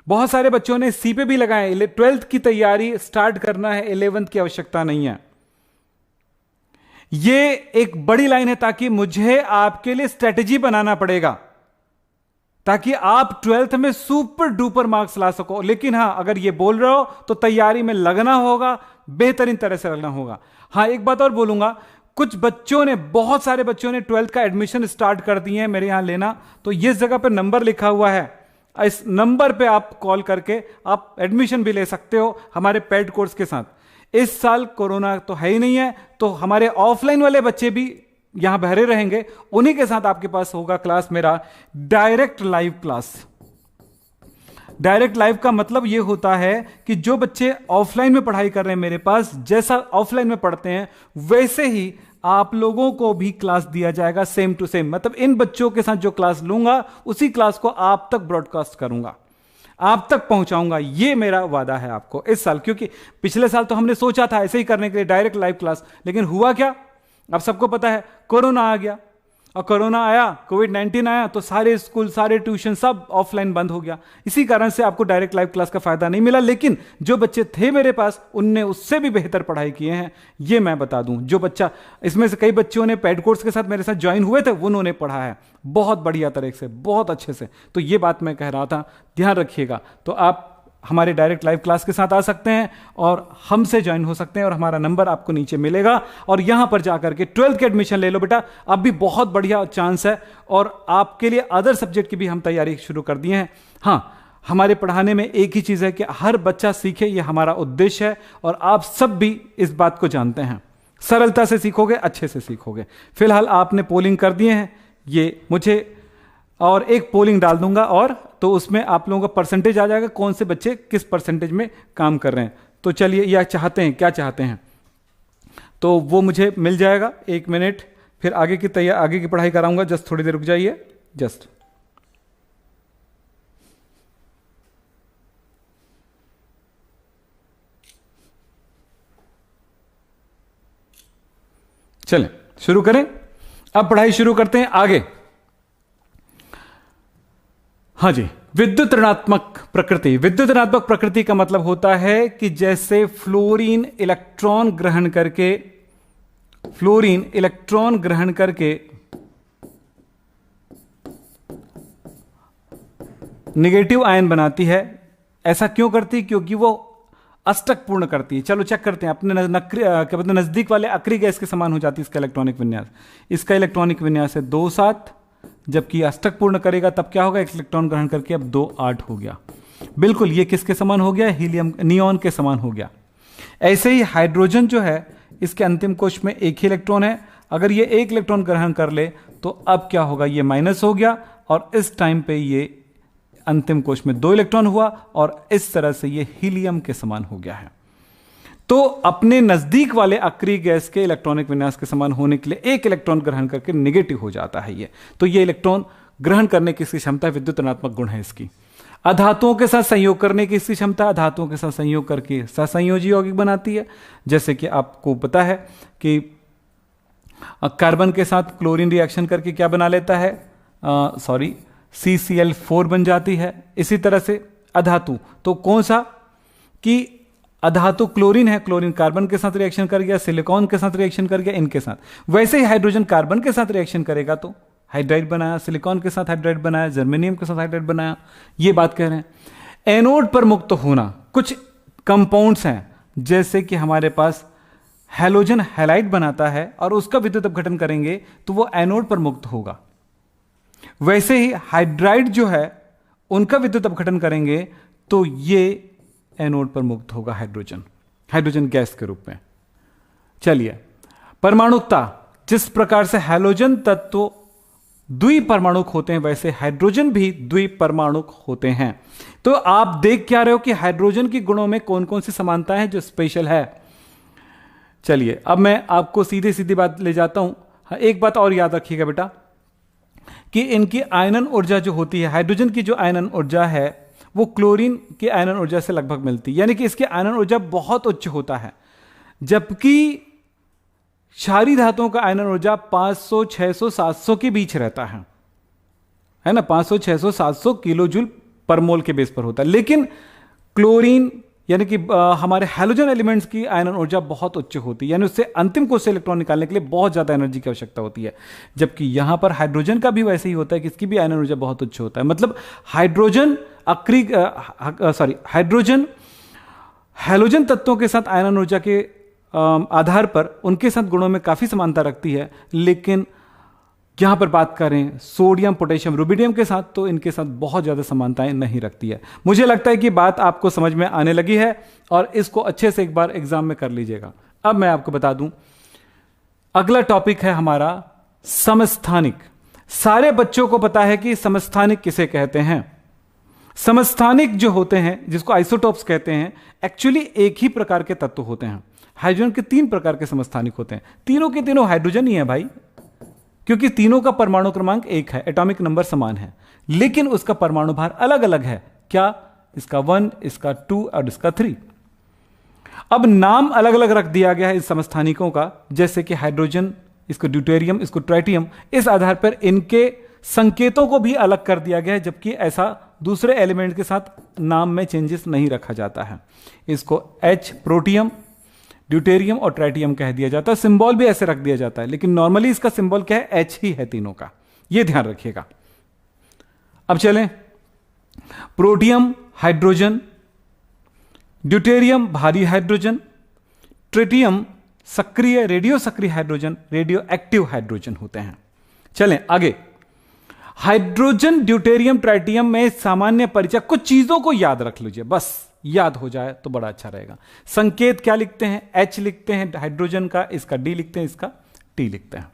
बहुत सारे बच्चों ने सी पे भी लगाए, 12th की तैयारी स्टार्ट करना है, 11th की आवश्यकता नहीं है। यह एक बड़ी लाइन है, ताकि मुझे आपके लिए स्ट्रेटेजी बनाना पड़ेगा, ताकि आप 12th में सुपर डुपर मार्क्स ला सको। लेकिन हां, अगर ये बोल रहे हो तो तैयारी में लगना होगा, बेहतरीन तरह से लगना होगा। हां, एक बात और बोलूंगा, कुछ बच्चों ने, बहुत सारे बच्चों ने 12th का एडमिशन स्टार्ट कर दिए हैं मेरे यहां लेना, तो इस जगह पर नंबर लिखा हुआ है, इस नंबर पे आप कॉल करके आप एडमिशन भी ले सकते हो हमारे पेड कोर्स के साथ। इस साल कोरोना तो है ही नहीं है, तो हमारे ऑफलाइन वाले बच्चे भी यहां बहरे रहेंगे, उन्हीं के साथ आपके पास होगा क्लास मेरा direct live class. Direct live का मतलब यह होता है कि जो बच्चे ऑफलाइन में पढ़ाई कर रहे हैं मेरे पास, जैसा ऑफलाइन में पढ़ते हैं वैसे ही आप लोगों को भी क्लास दिया जाएगा, सेम टू सेम। मतलब इन बच्चों के साथ जो क्लास लूंगा, उसी क्लास को आप तक ब्रॉडकास्ट करूंगा, आप तक पहुंचाऊंगा। यह मेरा वादा है आपको इस साल, क्योंकि पिछले साल तो हमने सोचा था ऐसे ही करने के लिए डायरेक्ट लाइव क्लास, लेकिन हुआ क्या, अब सबको पता है, कोरोना आ गया। और कोरोना आया, कोविड-19 आया, तो सारे स्कूल, सारे ट्यूशन सब ऑफलाइन बंद हो गया। इसी कारण से आपको डायरेक्ट लाइव क्लास का फायदा नहीं मिला। लेकिन जो बच्चे थे मेरे पास, उनने उससे भी बेहतर पढ़ाई किए हैं, ये मैं बता दूं। जो बच्चा, इसमें से कई बच्चों ने पेड कोर्स के साथ मेरे साथ ज्वाइन हुए थे, उन्होंने पढ़ा है बहुत बढ़िया तरह से, बहुत अच्छे से। तो ये बात मैं कह रहा था, ध्यान रखिएगा। तो आप हमारे डायरेक्ट लाइव क्लास के साथ आ सकते हैं और हमसे ज्वाइन हो सकते हैं, और हमारा नंबर आपको नीचे मिलेगा, और यहां पर जाकर के 12th के एडमिशन ले लो बेटा। अब भी बहुत बढ़िया चांस है, और आपके लिए अदर सब्जेक्ट की भी हम तैयारी शुरू कर दिए हैं। हां, हमारे पढ़ाने में एक ही चीज है कि हर बच्चा सीखे, यह हमारा उद्देश्य है, और आप सब भी इस बात को जानते हैं। सरलता से सीखोगे, अच्छे से सीखोगे। फिलहाल आपने पोलिंग कर दिए हैं, ये मुझे और एक पोलिंग डाल दूंगा, और तो उसमें आप लोगों का परसेंटेज आ जाएगा, कौन से बच्चे किस परसेंटेज में काम कर रहे हैं। तो चलिए, या चाहते हैं, क्या चाहते हैं, तो वो मुझे मिल जाएगा। 1 मिनट, फिर आगे की पढ़ाई कराऊंगा। जस्ट थोड़ी देर रुक जाइए, जस्ट। चलें शुरू करें, अब पढ़ाई शुरू करते हैं आगे। हाँ जी, विद्युत ऋणात्मक प्रकृति। विद्युत ऋणात्मक प्रकृति का मतलब होता है कि जैसे फ्लोरीन इलेक्ट्रॉन ग्रहण करके नेगेटिव आयन बनाती है। ऐसा क्यों करती? क्योंकि वो अष्टक पूर्ण करती है। चलो चेक करते हैं, अपने क्या बोलते हैं, नजदीक वाले अक्री गैस के समान हो जाती है इसका इलेक्ट्रॉनिक विन्यास। इसका इलेक्ट्रॉनिक विन्यास है 2-7, जबकि अष्टक पूर्ण करेगा तब क्या होगा, इलेक्ट्रॉन ग्रहण करके अब 2-8 हो गया। बिल्कुल, ये किसके समान हो गया? हीलियम, नियॉन के समान हो गया। ऐसे ही हाइड्रोजन जो है, इसके अंतिम कोश में एक ही इलेक्ट्रॉन है। अगर ये एक इलेक्ट्रॉन ग्रहण कर ले तो अब क्या होगा, ये माइनस हो गया, और इस टाइम पे ये अंतिम कोश में 2 इलेक्ट्रॉन हुआ और इस तरह से ये हीलियम के समान हो गया है। तो अपने नजदीक वाले अक्रिय गैस के इलेक्ट्रॉनिक विन्यास के समान होने के लिए 1 इलेक्ट्रॉन ग्रहण करके नेगेटिव हो जाता है ये। तो ये इलेक्ट्रॉन ग्रहण करने की इसकी क्षमता, विद्युत ऋणात्मक गुण है इसकी। अधातुओं के साथ संयोग करने की इसकी क्षमता, अधातुओं के साथ संयोग करके सहसंयोजी यौगिक बनाती है। जैसे कि आपको पता है कि कार्बन के साथ क्लोरीन रिएक्शन करके क्या बना लेता है, CCl4 बन जाती है। इसी तरह से अधातु, तो कौन सा कि अधातु क्लोरीन है, क्लोरीन कार्बन के साथ रिएक्शन कर गया, सिलिकॉन के साथ रिएक्शन कर गया, इनके साथ। वैसे ही हाइड्रोजन कार्बन के साथ रिएक्शन करेगा तो हाइड्राइड बनाया, सिलिकॉन के साथ हाइड्राइड बनाया, जर्मेनियम के साथ हाइड्राइड बनाया, ये बात कह रहे हैं। एनोड पर मुक्त होना, कुछ कंपाउंड्स हैं जैसे कि हमारे पास हैलोजन हैलाइड बनाता है और उसका विद्युत अपघटन करेंगे तो वो एनोड पर मुक्त होगा। वैसे ही हाइड्राइड जो है उनका विद्युत अपघटन करेंगे तो ये एनोड पर मुक्त होगा, हाइड्रोजन गैस के रूप में। चलिए, परमाणुकता, जिस प्रकार से हैलोजन तत्व द्विपरमाणुक होते हैं वैसे हाइड्रोजन भी द्विपरमाणुक होते हैं। तो आप देख क्या रहे हो कि हाइड्रोजन की गुणों में कौन कौन सी समानता है जो स्पेशल है। चलिए, अब मैं आपको सीधी सीधी बात ले जाता हूं। एक बात और याद रखिएगा बेटा कि इनकी आयनन ऊर्जा जो होती है, हाइड्रोजन की जो आयनन ऊर्जा है वो क्लोरीन की आयनन ऊर्जा से लगभग मिलती है, यानी कि इसकी आयनन ऊर्जा बहुत उच्च होता है, जबकि क्षारीय धातुओं का आयनन ऊर्जा 500, 600, 700 के बीच रहता है ना, 500, 600, 700 किलो जूल पर मोल के बेस पर होता है। लेकिन क्लोरीन यानी कि हमारे हैलोजन एलिमेंट्स की आयनन ऊर्जा बहुत उच्च होती है, यानी उससे अंतिम कोश से इलेक्ट्रॉन निकालने के लिए बहुत ज्यादा एनर्जी की आवश्यकता होती है। जबकि यहां पर हाइड्रोजन का भी वैसे ही होता है कि इसकी भी आयनन ऊर्जा बहुत उच्च होता है। मतलब हाइड्रोजन हाइड्रोजन हैलोजन तत्वों के साथ आयनन ऊर्जा के आधार पर उनके साथ गुणों में काफी समानता रखती है, लेकिन यहां पर बात करें सोडियम, पोटेशियम, रुबिडियम के साथ तो इनके साथ बहुत ज्यादा समानताएं नहीं रखती है। मुझे लगता है कि बात आपको समझ में आने लगी है और इसको अच्छे से एक बार एग्जाम में कर लीजिएगा। अब मैं आपको बता दूं, अगला टॉपिक है हमारा समस्थानिक। सारे बच्चों को पता है कि समस्थानिक किसे कहते हैं। समस्थानिक जो होते हैं, जिसको आइसोटोप्स कहते हैं, एक्चुअली एक ही प्रकार के तत्व होते हैं। हाइड्रोजन के 3 प्रकार के समस्थानिक होते हैं, तीनों के तीनों हाइड्रोजन ही है भाई, क्योंकि तीनों का परमाणु क्रमांक 1 है, एटॉमिक नंबर समान है, लेकिन उसका परमाणु भार अलग अलग है। क्या? इसका 1, इसका 2 और इसका 3। अब नाम अलग अलग रख दिया गया है इस समस्थानिकों का, जैसे कि हाइड्रोजन, इसको ड्यूटेरियम, इसको ट्राइटियम। इस आधार पर इनके संकेतों को भी अलग कर दिया गया है, जबकि ऐसा दूसरे एलिमेंट के साथ नाम में चेंजेस नहीं रखा जाता है। इसको H प्रोटियम, ड्यूटेरियम और ट्राइटियम कह दिया जाता है। सिंबल भी ऐसे रख दिया जाता है, लेकिन नॉर्मली इसका सिंबल क्या है? H ही है तीनों का, यह ध्यान रखिएगा। अब चलें, प्रोटियम हाइड्रोजन, ड्यूटेरियम भारी हाइड्रोजन, ट्रिटियम सक्रिय, रेडियो सक्रिय हाइड्रोजन, रेडियो एक्टिव हाइड्रोजन होते हैं। चलें आगे, हाइड्रोजन, ड्यूटेरियम, ट्राइटियम में सामान्य परिचय, कुछ चीजों को याद रख लीजिए, बस याद हो जाए तो बड़ा अच्छा रहेगा। संकेत क्या लिखते हैं? H लिखते हैं हाइड्रोजन का, इसका D लिखते हैं, इसका T लिखते हैं।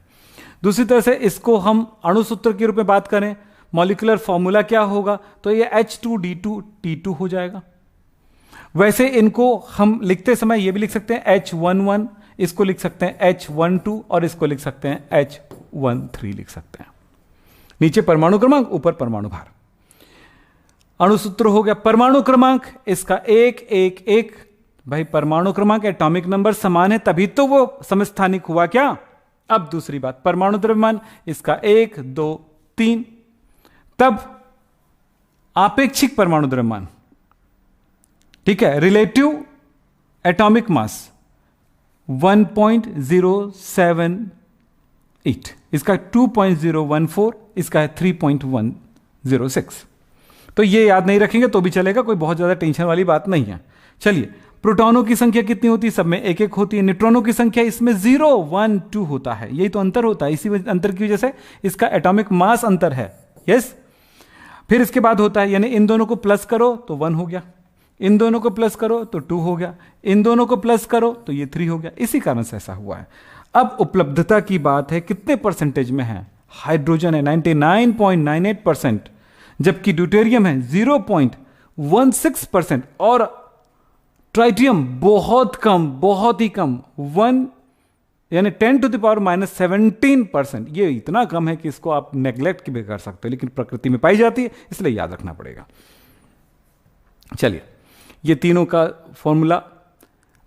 दूसरी तरह से इसको हम अणुसूत्र के रूप में बात करें, मॉलिक्यूलर फॉर्मूला क्या होगा? तो ये H2D2T2 हो जाएगा। वैसे इनको हम लिखते समय ये भी लिख सकते हैं H11, इसको लिख सकते हैं H12 और इसको लिख सकते हैं H13 लिख सकते हैं। नीचे परमाणु क्रमांक, ऊपर परमाणु भार। अणुसूत्र हो गया। परमाणु क्रमांक इसका 1, 1, 1। भाई परमाणु क्रमांक एटॉमिक नंबर समान है तभी तो वो समस्थानिक हुआ क्या? अब दूसरी बात, परमाणु द्रव्यमान इसका 1, 2, 3। तब आपेक्षिक परमाणु द्रव्यमान, ठीक है, रिलेटिव एटॉमिक मास 1.078, इसका 2.014, इसका है 3.106। तो ये याद नहीं रखेंगे तो भी चलेगा, कोई बहुत ज्यादा टेंशन वाली बात नहीं है। चलिए, प्रोटॉनों की संख्या कितनी होती है? सब में 1, 1 होती है। न्यूट्रॉनों की संख्या इसमें 0, 1, 2 होता है। यही तो अंतर होता है, इसी अंतर की वजह से इसका एटॉमिक मास अंतर है। यस, फिर इसके बाद होता है, यानी इन दोनों को प्लस करो तो 1 हो गया, इन दोनों को प्लस करो तो 2 हो गया, इन दोनों को प्लस करो तो ये 3 हो गया। इसी कारण से ऐसा हुआ है। अब उपलब्धता की बात है, कितने परसेंटेज में है? हाइड्रोजन है 99.98%, जबकि ड्यूटेरियम है 0.16% और ट्राइटियम बहुत कम, बहुत ही कम, 1 यानी 10⁻⁻17%। ये इतना कम है कि इसको आप नेग्लेक्ट भी कर सकते हो, लेकिन प्रकृति में पाई जाती है, इसलिए याद रखना पड़ेगा। चलिए, ये तीनों का फॉर्मूला।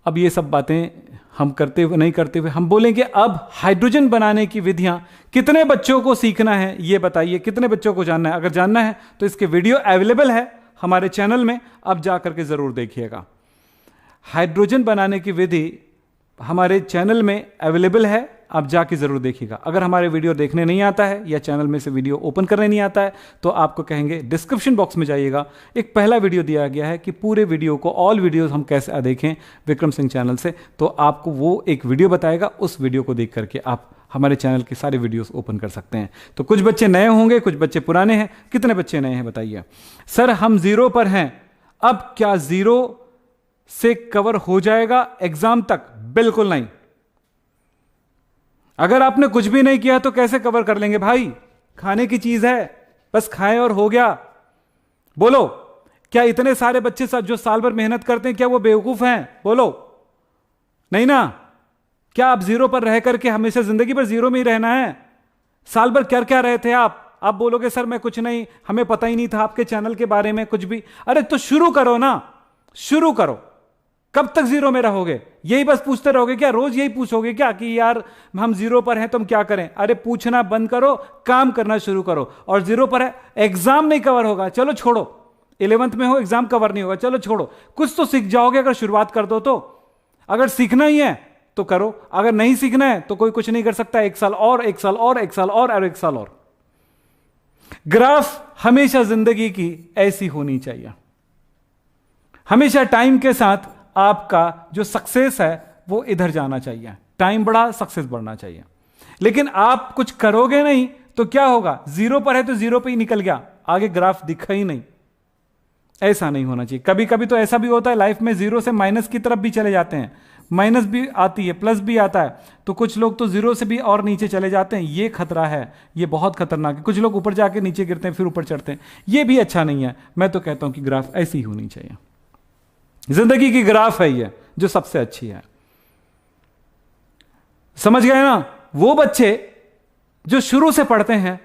अब ये सब बातें हम करते हुए नहीं करते हुए हम बोलेंगे अब हाइड्रोजन बनाने की विधियां कितने बच्चों को सीखना है ये बताइए, कितने बच्चों को जानना है? अगर जानना है तो इसके वीडियो अवेलेबल है हमारे चैनल में, अब जाकर के जरूर देखिएगा। हाइड्रोजन बनाने की विधि हमारे चैनल में अवेलेबल है, आप जाके जरूर देखिएगा। अगर हमारे वीडियो देखने नहीं आता है या चैनल में से वीडियो ओपन करने नहीं आता है तो आपको कहेंगे डिस्क्रिप्शन बॉक्स में जाइएगा, एक पहला वीडियो दिया गया है कि पूरे वीडियो को, ऑल वीडियोस हम कैसे देखें विक्रम सिंह चैनल से, तो आपको वो एक वीडियो बताएगा, उस वीडियो को देख करके आप हमारे चैनल के सारे वीडियोस ओपन कर सकते हैं। तो कुछ बच्चे नए होंगे, कुछ बच्चे पुराने हैं। कितने बच्चे नए हैं बताइए? सर हम 0 पर हैं, अब क्या 0 से कवर हो जाएगा एग्जाम तक? बिल्कुल नहीं। अगर आपने कुछ भी नहीं किया तो कैसे कवर कर लेंगे भाई? खाने की चीज है, बस खाएं और हो गया। बोलो, क्या इतने सारे बच्चे सब जो साल भर मेहनत करते हैं, क्या वो बेवकूफ हैं? बोलो, नहीं ना? क्या आप 0 पर रह करके हमेशा जिंदगी भर 0 में ही रहना है? साल भर क्या क्या रहे थे आप? आप बोलोगे सर मैं कुछ नहीं, हमें पता ही नहीं था आपके चैनल के बारे में कुछ भी। अरे तो शुरू करो ना, शुरू करो। कब तक 0 में रहोगे? यही बस पूछते रहोगे क्या? रोज यही पूछोगे क्या कि यार हम 0 पर हैं तो हम क्या करें? अरे पूछना बंद करो, काम करना शुरू करो। और 0 पर है, एग्जाम नहीं कवर होगा, चलो छोड़ो। 11th में हो, एग्जाम कवर नहीं होगा, चलो छोड़ो। कुछ तो सीख जाओगे अगर शुरुआत कर दो तो। अगर सीखना ही है तो करो, अगर नहीं सीखना है तो कोई कुछ नहीं कर सकता। 1 साल और, 1 साल और, 1 साल और 1 साल और। ग्राफ हमेशा जिंदगी की ऐसी होनी चाहिए। हमेशा टाइम के साथ आपका जो सक्सेस है वो इधर जाना चाहिए। टाइम बढ़ा, सक्सेस बढ़ना चाहिए। लेकिन आप कुछ करोगे नहीं तो क्या होगा? 0 पर है तो 0 पे ही निकल गया, आगे ग्राफ दिखा ही नहीं। ऐसा नहीं होना चाहिए। कभी कभी तो ऐसा भी होता है लाइफ में, 0 से माइनस की तरफ भी चले जाते हैं, माइनस भी आती है, प्लस भी आता है। तो कुछ लोग तो 0 से भी और नीचे चले जाते हैं। ये खतरा है, ये बहुत खतरनाक है। कुछ लोग ऊपर जाके नीचे गिरते हैं, फिर ऊपर चढ़ते हैं। ये भी अच्छा नहीं है। मैं तो कहता हूं कि ग्राफ ऐसी ही होनी चाहिए। जिंदगी की ग्राफ है ये जो सबसे अच्छी है। समझ गए ना? वो बच्चे जो शुरू से पढ़ते हैं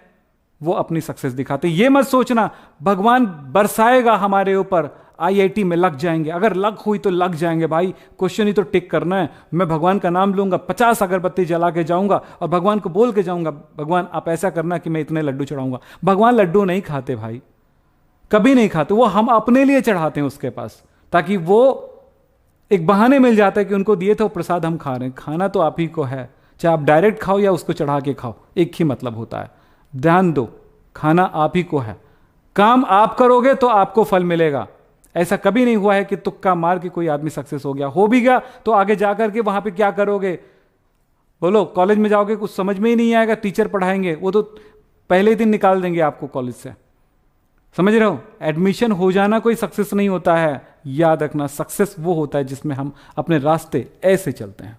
वो अपनी सक्सेस दिखाते हैं। ये मत सोचना भगवान बरसाएगा हमारे ऊपर, आईआईटी में लग जाएंगे। अगर लग हुई तो लग जाएंगे भाई, क्वेश्चन ही तो टिक करना है। मैं भगवान का नाम लूंगा, 50 अगरबत्ती जला के जाऊंगा और भगवान को बोल के जाऊंगा, भगवान आप ऐसा करना कि मैं इतने लड्डू चढ़ाऊंगा। भगवान लड्डू नहीं खाते भाई, कभी नहीं खाते। वो हम अपने लिए चढ़ाते हैं उसके पास, ताकि वो एक बहाने मिल जाता है कि उनको दिए तो प्रसाद हम खा रहे हैं। खाना तो आप ही को है, चाहे आप डायरेक्ट खाओ या उसको चढ़ा के खाओ, एक ही मतलब होता है। ध्यान दो, खाना आप ही को है। काम आप करोगे तो आपको फल मिलेगा। ऐसा कभी नहीं हुआ है कि तुक्का मार के कोई आदमी सक्सेस हो गया। हो भी गया तो आगे जाकर के वहां पे क्या करोगे? बोलो, कॉलेज में जाओगे, कुछ समझ में ही नहीं आएगा, टीचर पढ़ाएंगे, वो तो पहले ही दिन निकाल देंगे आपको कॉलेज से। समझ रहे हो? एडमिशन हो जाना कोई सक्सेस नहीं होता है। याद रखना, सक्सेस वो होता है जिसमें हम अपने रास्ते ऐसे चलते हैं।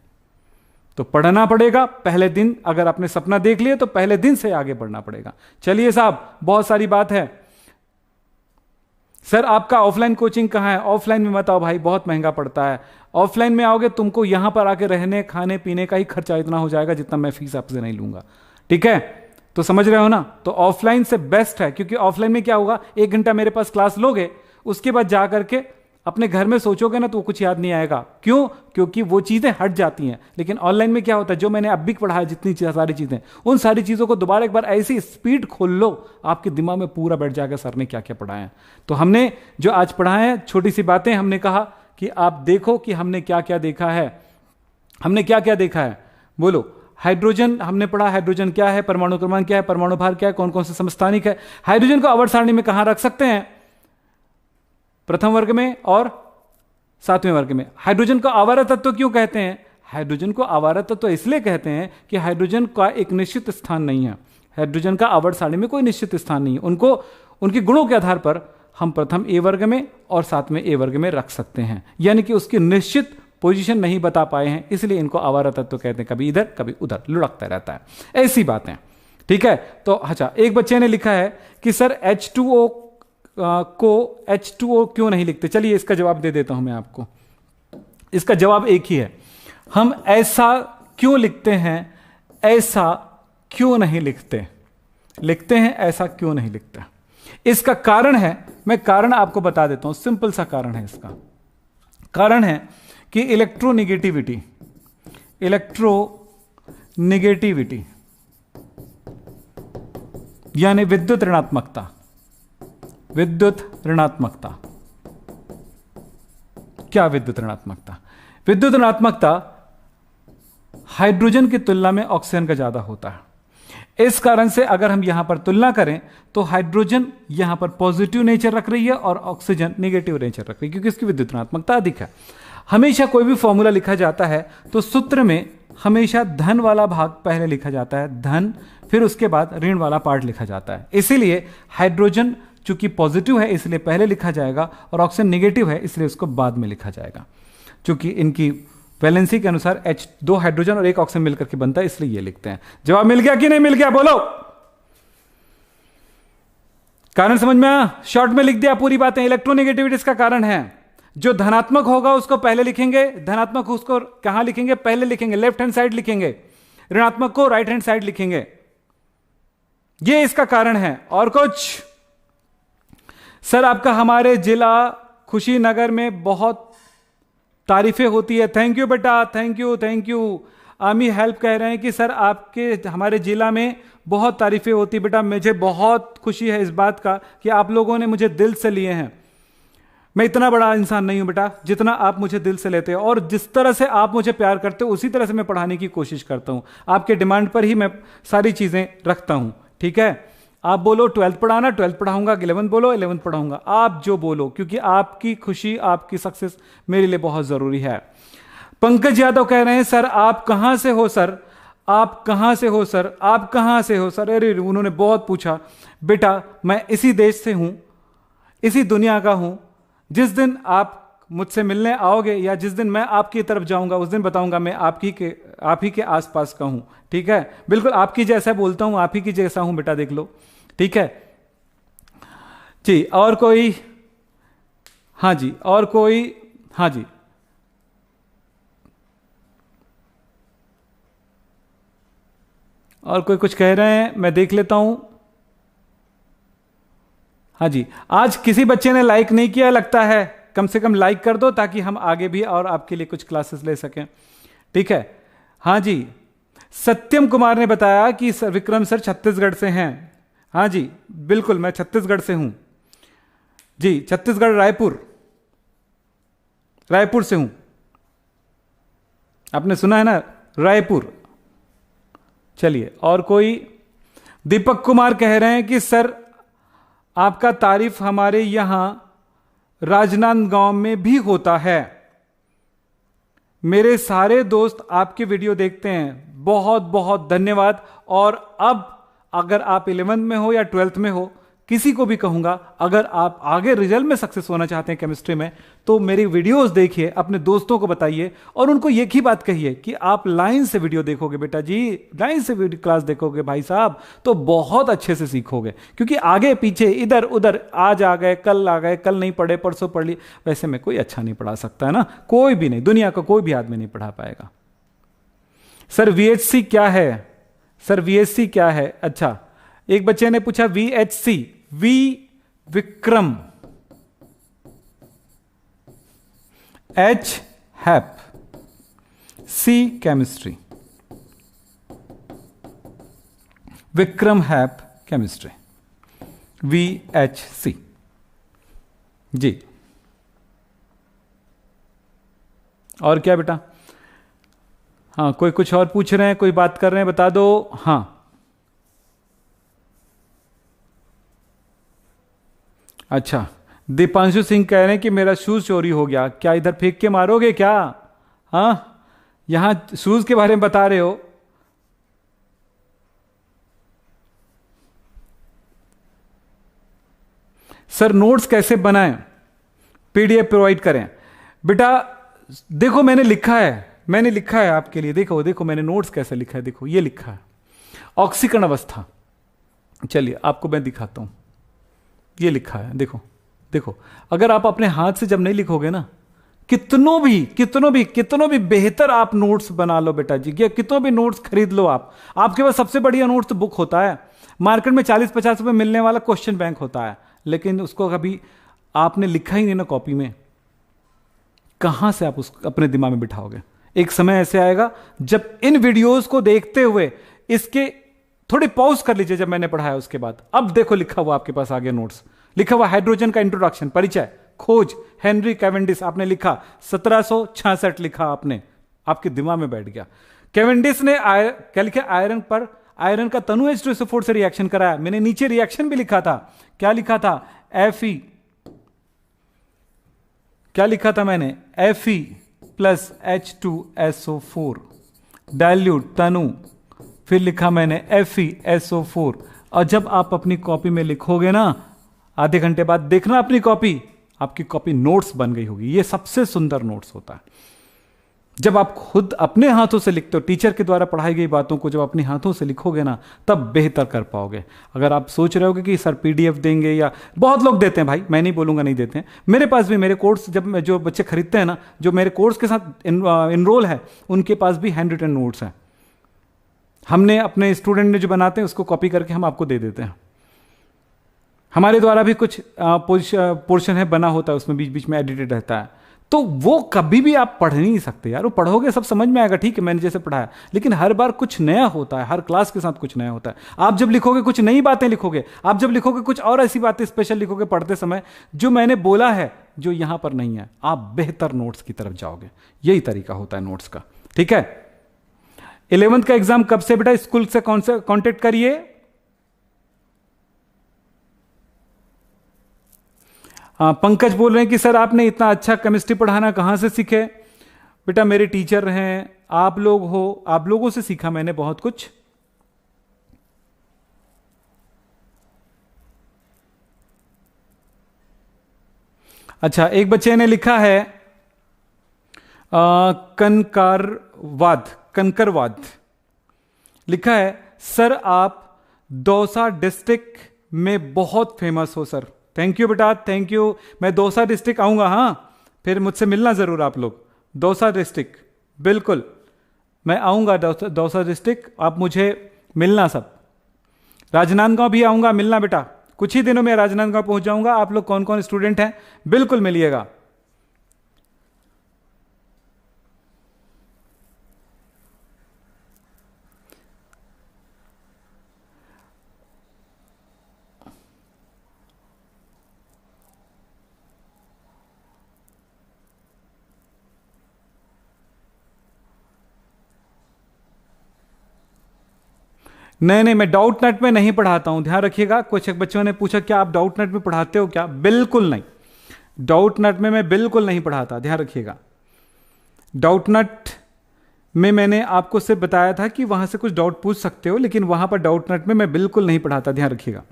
तो पढ़ना पड़ेगा पहले दिन। अगर आपने सपना देख लिया तो पहले दिन से आगे बढ़ना पड़ेगा। चलिए साहब, बहुत सारी बात है। सर आपका ऑफलाइन कोचिंग कहां है? ऑफलाइन में मत आओ भाई, बहुत महंगा पड़ता है। ऑफलाइन में आओगे तुमको यहां पर आके रहने खाने पीने का ही खर्चा इतना हो जाएगा जितना मैं फीस आपसे नहीं लूंगा। ठीक है? तो समझ रहे हो ना? तो ऑफलाइन से बेस्ट है, क्योंकि ऑफलाइन में क्या होगा, 1 घंटा मेरे पास क्लास लोगे, उसके बाद जाकर के अपने घर में सोचोगे ना तो कुछ याद नहीं आएगा। क्यों? क्योंकि वो चीजें हट जाती हैं। लेकिन ऑनलाइन में क्या होता है, जो मैंने अब भी पढ़ा है, जितनी सारी चीजें, उन सारी चीजों को दोबारा एक बार ऐसी स्पीड खोल लो, आपके दिमाग में पूरा बैठ जाएगा सर ने क्या क्या पढ़ाया है। तो हमने जो आज पढ़ा है, छोटी सी बातें, हमने कहा कि आप देखो कि हमने क्या क्या देखा है। हमने क्या क्या देखा है? बोलो। हाइड्रोजन हमने पढ़ा, हाइड्रोजन क्या है, परमाणु क्रमांक क्या है, परमाणु भार क्या है, कौन कौन से समस्थानिक है। हाइड्रोजन को आवर्त सारणी में कहां रख सकते हैं? प्रथम वर्ग में और 7वें वर्ग में। हाइड्रोजन को आवारा तत्व क्यों कहते हैं? हाइड्रोजन को आवारा तत्व इसलिए कहते हैं कि हाइड्रोजन का एक निश्चित स्थान नहीं है। हाइड्रोजन का आवर्त सारणी में कोई निश्चित स्थान नहीं है। उनको उनके गुणों के आधार पर हम प्रथम ए वर्ग में और 7वें ए वर्ग में रख सकते हैं, यानी कि उसकी निश्चित पोजीशन नहीं बता पाए हैं, इसलिए इनको आवारा तत्व कहते हैं। कभी इधर कभी उधर लुढ़कता रहता है, ऐसी बातें। ठीक है। तो अच्छा, एक बच्चे ने लिखा है कि सर H2O को H2O क्यों नहीं लिखते। चलिए इसका जवाब दे देता हूं मैं आपको। इसका जवाब एक ही है, हम ऐसा क्यों लिखते हैं, ऐसा क्यों नहीं लिखते, लिखते हैं ऐसा क्यों नहीं लिखते। इसका कारण है, मैं कारण आपको बता देता हूं, सिंपल सा कारण है। इसका कारण है कि इलेक्ट्रोनिगेटिविटी यानी विद्युत ऋणात्मकता, विद्युत ऋणात्मकता। क्या विद्युत ऋणात्मकता? विद्युत ऋणात्मकता हाइड्रोजन की तुलना में ऑक्सीजन का ज्यादा होता है। इस कारण से अगर हम यहां पर तुलना करें तो हाइड्रोजन यहां पर पॉजिटिव नेचर रख रही है और ऑक्सीजन नेगेटिव नेचर रख रही है, क्योंकि इसकी विद्युत ऋणात्मकता अधिक है। हमेशा कोई भी फॉर्मूला लिखा जाता है तो सूत्र में हमेशा धन वाला भाग पहले लिखा जाता है, धन, फिर उसके बाद ऋण वाला पार्ट लिखा जाता है। इसीलिए हाइड्रोजन चूंकि पॉजिटिव है इसलिए पहले लिखा जाएगा और ऑक्सीजन नेगेटिव है इसलिए उसको बाद में लिखा जाएगा। चूंकि इनकी वैलेंसी के अनुसार दो हाइड्रोजन और एक ऑक्सीजन मिलकर के बनता है, इसलिए ये लिखते हैं। जवाब मिल गया कि नहीं मिल गया, बोलो। कारण समझ में आया? शॉर्ट में लिख दिया पूरी बातें। इलेक्ट्रोनेगेटिविटी इसका कारण है। जो धनात्मक होगा उसको पहले लिखेंगे, धनात्मक उसको कहां लिखेंगे, पहले लिखेंगे, लेफ्ट हैंड साइड लिखेंगे, ऋणात्मक को राइट हैंड साइड लिखेंगे। ये इसका कारण है। और कुछ? सर आपका हमारे जिला खुशीनगर में बहुत तारीफें होती है। थैंक यू बेटा, थैंक यू, थैंक यू। आमी हेल्प कह रहे हैं कि सर आपके हमारे जिला में बहुत तारीफें होती। बेटा मुझे बहुत खुशी है इस बात का कि आप लोगों ने मुझे दिल से लिए हैं। मैं इतना बड़ा इंसान नहीं हूं बेटा जितना आप मुझे दिल से लेते हो, और जिस तरह से आप मुझे प्यार करते हो उसी तरह से मैं पढ़ाने की कोशिश करता हूं। आपके डिमांड पर ही मैं सारी चीजें रखता हूं, ठीक है। आप बोलो 12th पढ़ाना, 12th पढ़ाऊंगा, 11th बोलो 11th पढ़ाऊंगा, आप जो बोलो, क्योंकि आपकी खुशी, आपकी सक्सेस मेरे लिए बहुत जरूरी है। पंकज यादव कह रहे हैं सर आप कहां से हो सर, आप कहां से हो सर, आप कहां से हो सर। अरे उन्होंने बहुत पूछा। बेटा मैं इसी देश से हूं, इसी दुनिया का हूं। जिस दिन आप मुझसे मिलने आओगे या जिस दिन मैं आपकी तरफ जाऊंगा उस दिन बताऊंगा मैं आप ही के आसपास का हूं, ठीक है। बिल्कुल आपकी जैसा बोलता हूं, आप ही की जैसा हूं बेटा, देख लो, ठीक है जी। और कोई? हाँ जी, और कोई? हाँ जी, और कोई कुछ कह रहे हैं, मैं देख लेता हूं। हाँ जी, आज किसी बच्चे ने लाइक नहीं किया लगता है, कम से कम लाइक कर दो ताकि हम आगे भी और आपके लिए कुछ क्लासेस ले सकें, ठीक है। हाँ जी, सत्यम कुमार ने बताया कि सर विक्रम सर छत्तीसगढ़ से हैं। हाँ जी बिल्कुल, मैं छत्तीसगढ़ से हूं जी, छत्तीसगढ़, रायपुर से हूं। आपने सुना है ना, रायपुर। चलिए, और कोई? दीपक कुमार कह रहे हैं कि सर आपका तारीफ हमारे यहां राजनांदगांव में भी होता है। मेरे सारे दोस्त आपके वीडियो देखते हैं, बहुत बहुत धन्यवाद। और अब अगर आप 11th में हो या 12th में हो, किसी को भी कहूंगा अगर आप आगे रिजल्ट में सक्सेस होना चाहते हैं केमिस्ट्री में तो मेरी वीडियोस देखिए, अपने दोस्तों को बताइए और उनको एक ही बात कहिए कि आप लाइन से वीडियो देखोगे बेटा जी, लाइन से वीडियो क्लास देखोगे भाई साहब तो बहुत अच्छे से सीखोगे। क्योंकि आगे पीछे इधर उधर आज आ गए, कल नहीं पढ़े, परसों पढ़ ली, वैसे में कोई अच्छा नहीं पढ़ा सकता है ना, कोई भी नहीं, दुनिया का कोई भी आदमी नहीं पढ़ा पाएगा। सर VHC क्या है? सर VHC क्या है? अच्छा, एक बच्चे ने पूछा VHC, वी विक्रम, H हैप, C केमिस्ट्री, विक्रम हैप केमिस्ट्री, VHC जी। और क्या बेटा? हाँ, कोई कुछ और पूछ रहे हैं, कोई बात कर रहे हैं, बता दो। हाँ अच्छा, दीपांशु सिंह कह रहे हैं कि मेरा शूज चोरी हो गया, क्या इधर फेंक के मारोगे क्या? हाँ, यहां शूज के बारे में बता रहे हो। सर नोट्स कैसे बनाएं, PDF प्रोवाइड करें? बेटा देखो मैंने लिखा है आपके लिए, देखो मैंने नोट्स कैसे लिखा है, देखो ये लिखा है, ऑक्सीकरण अवस्था, चलिए आपको मैं दिखाता हूं, ये लिखा है, देखो देखो। अगर आप अपने हाथ से जब नहीं लिखोगे ना, कितनों भी बेहतर आप नोट्स बना लो बेटा जी, या कितनों भी नोट्स खरीद लो आप, आपके पास सबसे बढ़िया नोट्स बुक होता है, मार्केट में 40-50 रुपए मिलने वाला क्वेश्चन बैंक होता है, लेकिन उसको कभी आपने लिखा ही नहीं ना कॉपी में, कहां से आप उसको अपने दिमाग में बिठाओगे। एक समय ऐसे आएगा जब इन वीडियोस को देखते हुए इसके थोड़ी पॉज कर लीजिए, जब मैंने पढ़ाया उसके बाद, अब देखो लिखा हुआ आपके पास आ गया नोट्स, लिखा हुआ हाइड्रोजन का इंट्रोडक्शन, परिचय, खोज, हेनरी कैवेंडिश आपने लिखा, 1766 लिखा आपने, आपके दिमाग में बैठ गया। कैवेंडिश ने क्या लिखा, आयरन पर, आयरन का तनु H2SO4 से रिएक्शन कराया, मैंने नीचे रिएक्शन भी लिखा था, क्या लिखा था, Fe, क्या लिखा था मैंने, Fe प्लस H2SO4 डाइल्यूट तनु, फिर लिखा मैंने FeSO4। और जब आप अपनी कॉपी में लिखोगे ना, आधे घंटे बाद देखना अपनी कॉपी, आपकी कॉपी नोट्स बन गई होगी। ये सबसे सुंदर नोट्स होता है जब आप खुद अपने हाथों से लिखते हो, टीचर के द्वारा पढ़ाई गई बातों को जब अपने हाथों से लिखोगे ना, तब बेहतर कर पाओगे। अगर आप सोच रहे होगे कि सर PDF देंगे, या बहुत लोग देते हैं भाई, मैं नहीं बोलूंगा नहीं देते हैं, मेरे पास भी मेरे कोर्स जब जो बच्चे खरीदते हैं ना, जो मेरे कोर्स के साथ इनरोल है, उनके पास भी हैंड रिटन नोट्स हैं। हमने अपने स्टूडेंट ने जो बनाते हैं उसको कॉपी करके हम आपको दे देते हैं। हमारे द्वारा भी कुछ पोर्शन है बना होता है, उसमें बीच बीच में एडिटेड रहता है, तो वो कभी भी आप पढ़ नहीं सकते यार, वो पढ़ोगे सब समझ में आएगा, ठीक है मैंने जैसे पढ़ाया, लेकिन हर बार कुछ नया होता है, हर क्लास के साथ कुछ नया होता है। आप जब लिखोगे कुछ नई बातें लिखोगे, आप जब लिखोगे कुछ और ऐसी बातें स्पेशल लिखोगे पढ़ते समय, जो मैंने बोला है जो यहां पर नहीं है, आप बेहतर नोट्स की तरफ जाओगे। यही तरीका होता है नोट्स का, ठीक है। 11th का एग्जाम कब से बेटा, स्कूल से कौन से कांटेक्ट करिए। पंकज बोल रहे हैं कि सर आपने इतना अच्छा केमिस्ट्री पढ़ाना कहां से सीखे। बेटा मेरे टीचर हैं, आप लोग हो, आप लोगों से सीखा मैंने बहुत कुछ। अच्छा, एक बच्चे ने लिखा है कंकरवाद लिखा है, सर आप दौसा डिस्ट्रिक्ट में बहुत फेमस हो सर। थैंक यू बेटा, थैंक यू। मैं दौसा डिस्ट्रिक्ट आऊंगा, हाँ फिर मुझसे मिलना जरूर आप लोग। दौसा डिस्ट्रिक्ट बिल्कुल मैं आऊंगा, दौसा डिस्ट्रिक्ट आप मुझे मिलना सब। राजनांदगांव भी आऊंगा, मिलना बेटा, कुछ ही दिनों में राजनांदगांव पहुंच जाऊंगा। आप लोग कौन कौन स्टूडेंट हैं बिल्कुल मिलिएगा। नहीं नहीं, मैं डाउट नेट में नहीं पढ़ाता हूं, ध्यान रखिएगा। कुछ एक बच्चों ने पूछा क्या आप डाउट नेट में पढ़ाते हो क्या, बिल्कुल नहीं, डाउट नेट में मैं बिल्कुल नहीं पढ़ाता, ध्यान रखिएगा। डाउट नेट में मैंने आपको सिर्फ बताया था कि वहां से कुछ डाउट पूछ सकते हो, लेकिन वहां पर डाउट नेट में मैं बिल्कुल नहीं पढ़ाता, ध्यान रखिएगा।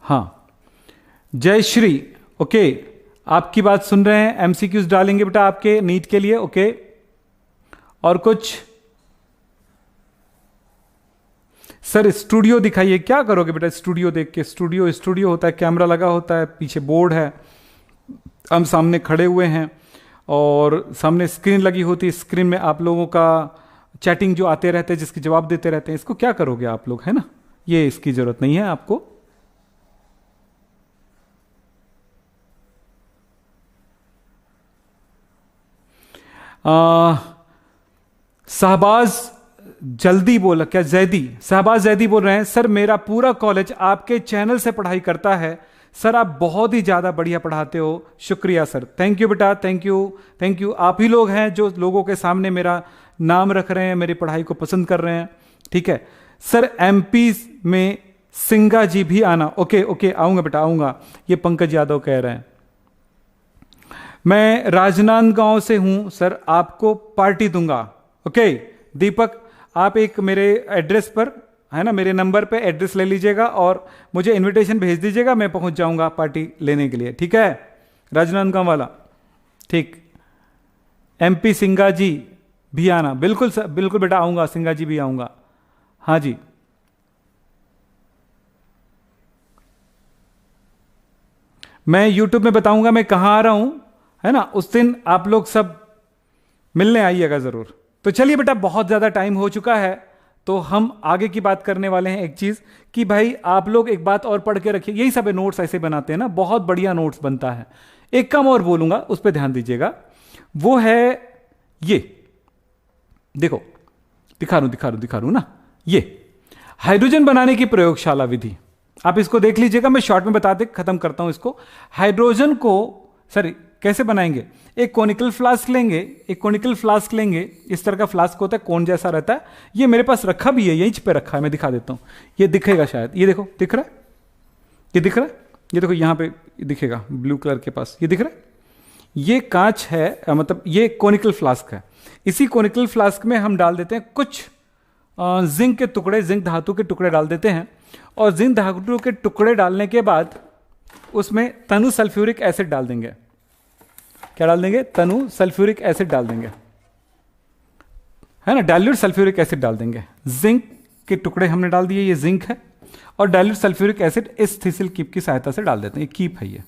हाँ जय श्री, ओके आपकी बात सुन रहे हैं। एमसीक्यूज डालेंगे बेटा आपके नीट के लिए, ओके। और कुछ सर स्टूडियो दिखाइए, क्या करोगे बेटा स्टूडियो देख के। स्टूडियो होता है, कैमरा लगा होता है, पीछे बोर्ड है, हम सामने खड़े हुए हैं और सामने स्क्रीन लगी होती है। स्क्रीन में आप लोगों का चैटिंग जो आते रहते हैं, जिसके जवाब देते रहते हैं, इसको क्या करोगे आप लोग, है ना। ये इसकी जरूरत नहीं है आपको। शहबाज जल्दी बोला क्या, जैदी, शहबाज जैदी बोल रहे हैं, सर मेरा पूरा कॉलेज आपके चैनल से पढ़ाई करता है सर, आप बहुत ही ज़्यादा बढ़िया पढ़ाते हो, शुक्रिया सर। थैंक यू बेटा, थैंक यू थैंक यू। आप ही लोग हैं जो लोगों के सामने मेरा नाम रख रहे हैं, मेरी पढ़ाई को पसंद कर रहे हैं, ठीक है सर। MP में सिंगा जी भी आना, ओके ओके आऊँगा बेटा आऊँगा। ये पंकज यादव कह रहे हैं। मैं राजनांदगांव से हूं सर, आपको पार्टी दूंगा, ओके। दीपक आप एक मेरे एड्रेस पर, है ना, मेरे नंबर पे एड्रेस ले लीजिएगा और मुझे इनविटेशन भेज दीजिएगा, मैं पहुंच जाऊंगा पार्टी लेने के लिए, ठीक है। राजनांदगांव वाला, ठीक। MP सिंगा जी भी आना, बिल्कुल बिल्कुल बेटा आऊंगा, सिंगा जी भी आऊंगा, हाँ जी। मैं YouTube में बताऊंगा मैं कहां आ रहा हूं, है ना, उस दिन आप लोग सब मिलने आइएगा जरूर। तो चलिए बेटा, बहुत ज्यादा टाइम हो चुका है, तो हम आगे की बात करने वाले हैं। एक चीज कि भाई आप लोग एक बात और पढ़ के रखिए, यही सब नोट्स ऐसे बनाते हैं ना, बहुत बढ़िया नोट्स बनता है। एक काम और बोलूंगा, उस पर ध्यान दीजिएगा, वो है ये देखो, दिखा रू ना, ये हाइड्रोजन बनाने की प्रयोगशाला विधि, आप इसको देख लीजिएगा। मैं शॉर्ट में बता दे खत्म करता हूं इसको। हाइड्रोजन को सॉरी कैसे बनाएंगे, एक कोनिकल फ्लास्क लेंगे, इस तरह का फ्लास्क होता है, कोन जैसा रहता है। ये मेरे पास रखा भी है, यहीं पे रखा है, मैं दिखा देता हूं, ये दिखेगा शायद, ये देखो दिख रहा है, ये दिख रहा है, ये देखो यहां पे दिखेगा ब्लू कलर के पास, ये दिख रहा है, ये कांच है, मतलब ये कोनिकल फ्लास्क है। इसी कोनिकल फ्लास्क में हम डाल देते हैं कुछ जिंक के टुकड़े, जिंक धातु के टुकड़े डाल देते हैं, और जिंक धातु के टुकड़े डालने के बाद उसमें तनु सल्फ्यूरिक एसिड डाल देंगे। क्या डाल देंगे? तनु सल्फ्यूरिक एसिड डाल देंगे, है ना, डाइल्यूट सल्फ्यूरिक एसिड डाल देंगे। जिंक के टुकड़े हमने डाल दिए, ये जिंक है, और डाइल्यूट सल्फ्यूरिक एसिड इस थिसिल कीप की सहायता से डाल देते हैं। ये कीप है, ये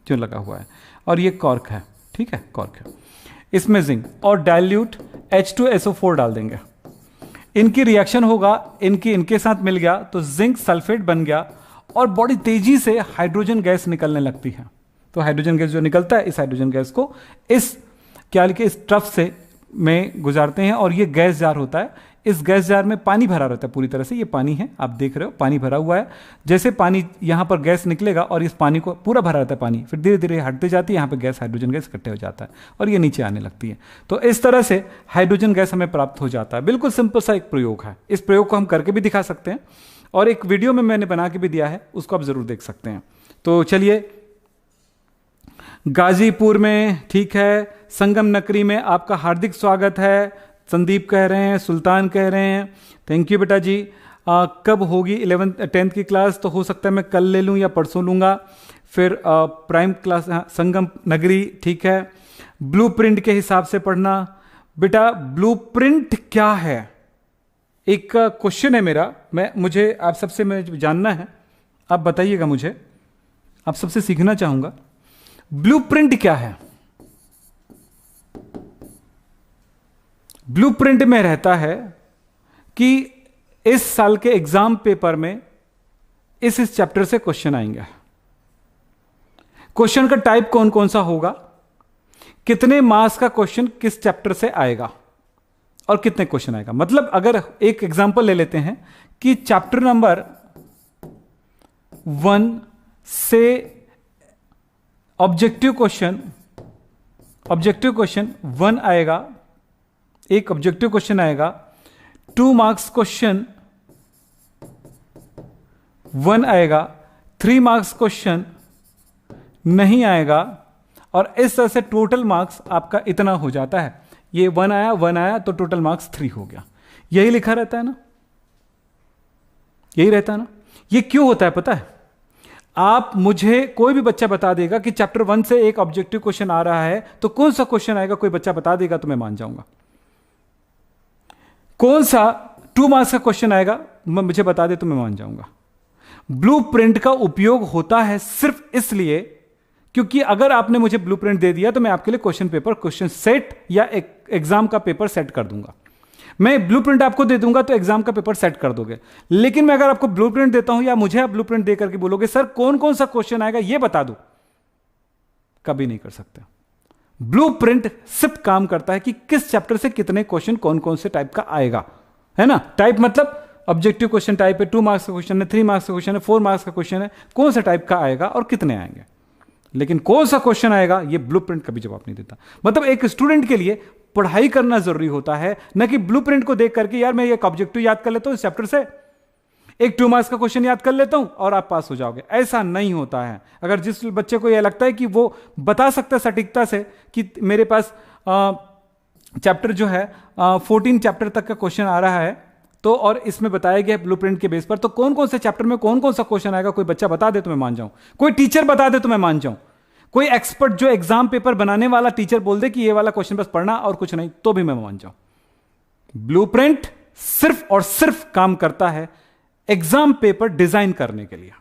जो लगा हुआ है, और ये कॉर्क है, ठीक है, कॉर्क है, इसमें जिंक और डाइल्यूट H2SO4 डाल देंगे। इनकी रिएक्शन होगा, इनके साथ मिल गया तो जिंक सल्फेट बन गया, और बड़ी तेजी से हाइड्रोजन गैस निकलने लगती है। तो हाइड्रोजन गैस जो निकलता है, इस हाइड्रोजन गैस को इस क्या लिखे, इस ट्रफ से में गुजारते हैं, और ये गैस जार होता है। इस गैस जार में पानी भरा रहता है पूरी तरह से, ये पानी है, आप देख रहे हो पानी भरा हुआ है। जैसे पानी यहां पर गैस निकलेगा और इस पानी को पूरा भरा रहता है पानी, फिर धीरे धीरे हटते जाती है, यहां पर गैस, हाइड्रोजन गैस इकट्ठे हो जाता है और ये नीचे आने लगती है। तो इस तरह से हाइड्रोजन गैस हमें प्राप्त हो जाता है। बिल्कुल सिंपल सा एक प्रयोग है। इस प्रयोग को हम करके भी दिखा सकते हैं, और एक वीडियो में मैंने बना के भी दिया है, उसको आप जरूर देख सकते हैं। तो चलिए, गाजीपुर में, ठीक है, संगम नगरी में आपका हार्दिक स्वागत है, संदीप कह रहे हैं, सुल्तान कह रहे हैं, थैंक यू बेटा जी। कब होगी 10th की क्लास? तो हो सकता है मैं कल ले लूँ या परसों लूँगा। फिर प्राइम क्लास, संगम नगरी, ठीक है। ब्लूप्रिंट के हिसाब से पढ़ना बेटा। ब्लूप्रिंट क्या है, एक क्वेश्चन है मेरा, मुझे आप सबसे मुझे जानना है, आप बताइएगा मुझे, आप सबसे सीखना चाहूंगा ब्लूप्रिंट क्या है। ब्लूप्रिंट में रहता है कि इस साल के एग्जाम पेपर में इस चैप्टर से क्वेश्चन आएंगे। क्वेश्चन का टाइप कौन कौन सा होगा, कितने मार्क्स का क्वेश्चन किस चैप्टर से आएगा, और कितने क्वेश्चन आएगा। मतलब अगर एक एग्जांपल ले लेते हैं कि चैप्टर नंबर 1 से ऑब्जेक्टिव क्वेश्चन 1 आएगा, एक ऑब्जेक्टिव क्वेश्चन आएगा, 2 मार्क्स क्वेश्चन 1 आएगा, 3 मार्क्स क्वेश्चन नहीं आएगा, और इस तरह से टोटल मार्क्स आपका इतना हो जाता है। ये 1 आया तो टोटल मार्क्स 3 हो गया। यही लिखा रहता है ना, यही रहता है ना। ये क्यों होता है पता है? आप मुझे कोई भी बच्चा बता देगा कि चैप्टर 1 से एक ऑब्जेक्टिव क्वेश्चन आ रहा है, तो कौन सा क्वेश्चन आएगा, कोई बच्चा बता देगा तो मैं मान जाऊंगा। कौन सा 2 मार्क्स का क्वेश्चन आएगा, मुझे बता दे तो मैं मान जाऊंगा। ब्लूप्रिंट का उपयोग होता है सिर्फ इसलिए क्योंकि अगर आपने मुझे ब्लूप्रिंट दे दिया तो मैं आपके लिए क्वेश्चन सेट या एग्जाम का पेपर सेट कर दूंगा। मैं ब्लूप्रिंट आपको दे दूंगा तो एग्जाम का पेपर सेट कर दोगे, लेकिन मैं अगर आपको ब्लूप्रिंट देता हूं या मुझे आप ब्लूप्रिंट देकर के बोलोगे सर कौन कौन सा क्वेश्चन आएगा ये बता दो, कभी नहीं कर सकते। ब्लूप्रिंट सिर्फ काम करता है कि किस चैप्टर से कितने क्वेश्चन कौन कौन से टाइप का आएगा, है ना। टाइप मतलब ऑब्जेक्टिव क्वेश्चन टाइप है, 2 मार्क्स का क्वेश्चन है, 3 मार्क्स का क्वेश्चन है, 4 मार्क्स का क्वेश्चन है, कौन सा टाइप का आएगा और कितने आएंगे। लेकिन कौन सा क्वेश्चन आएगा ये ब्लूप्रिंट कभी जवाब नहीं देता। मतलब एक स्टूडेंट के लिए पढ़ाई करना जरूरी होता है, न कि ब्लूप्रिंट को देख करके यार मैं एक ऑब्जेक्टिव याद कर लेता हूं इस चैप्टर से, एक 2 मार्क्स का क्वेश्चन याद कर लेता हूं और आप पास हो जाओगे। ऐसा नहीं होता है। अगर जिस बच्चे को यह लगता है कि वो बता सकता है सटीकता से कि मेरे पास चैप्टर जो है 14 चैप्टर तक का क्वेश्चन आ रहा है, तो और इसमें बताया गया ब्लूप्रिंट के बेस पर, तो कौन कौन से चैप्टर में कौन कौन सा क्वेश्चन आएगा कोई बच्चा बता दे तो मैं मान जाऊं, कोई टीचर बता दे तो मैं मान जाऊं, कोई एक्सपर्ट जो एग्जाम पेपर बनाने वाला टीचर बोल दे कि ये वाला क्वेश्चन बस पढ़ना और कुछ नहीं, तो भी मैं मान जाऊं। ब्लूप्रिंट सिर्फ और सिर्फ काम करता है एग्जाम पेपर डिजाइन करने के लिए।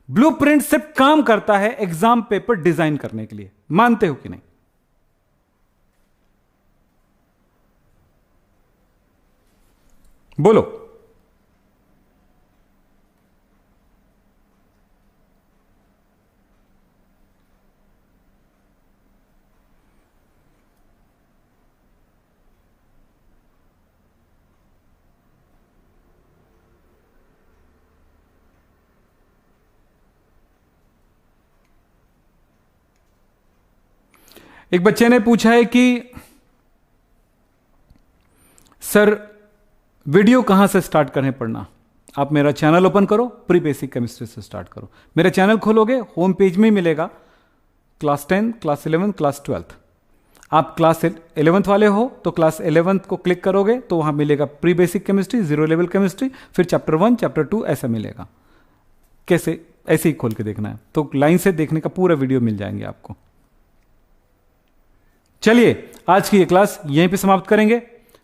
ब्लूप्रिंट सिर्फ काम करता है एग्जाम पेपर डिजाइन करने के लिए। मानते हो कि नहीं? बोलो। एक बच्चे ने पूछा है कि सर वीडियो कहां से स्टार्ट करें पढ़ना? आप मेरा चैनल ओपन करो, प्री बेसिक केमिस्ट्री से स्टार्ट करो। मेरा चैनल खोलोगे, होम पेज में ही मिलेगा क्लास 10, क्लास 11, क्लास 12। आप क्लास 11th वाले हो तो क्लास 11th को क्लिक करोगे तो वहां मिलेगा pre basic chemistry, zero level chemistry, फिर चैप्टर 1, चैप्टर 2 ऐसा मिलेगा। कैसे? ऐसे ही खोल के देखना है, तो लाइन से देखने का पूरा वीडियो मिल जाएंगे आपको। चलिए आज की ये क्लास यहीं पे समाप्त करेंगे।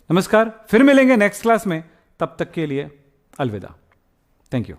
नमस्कार, फिर मिलेंगे नेक्स्ट क्लास में। तब तक के लिए अलविदा। Thank you.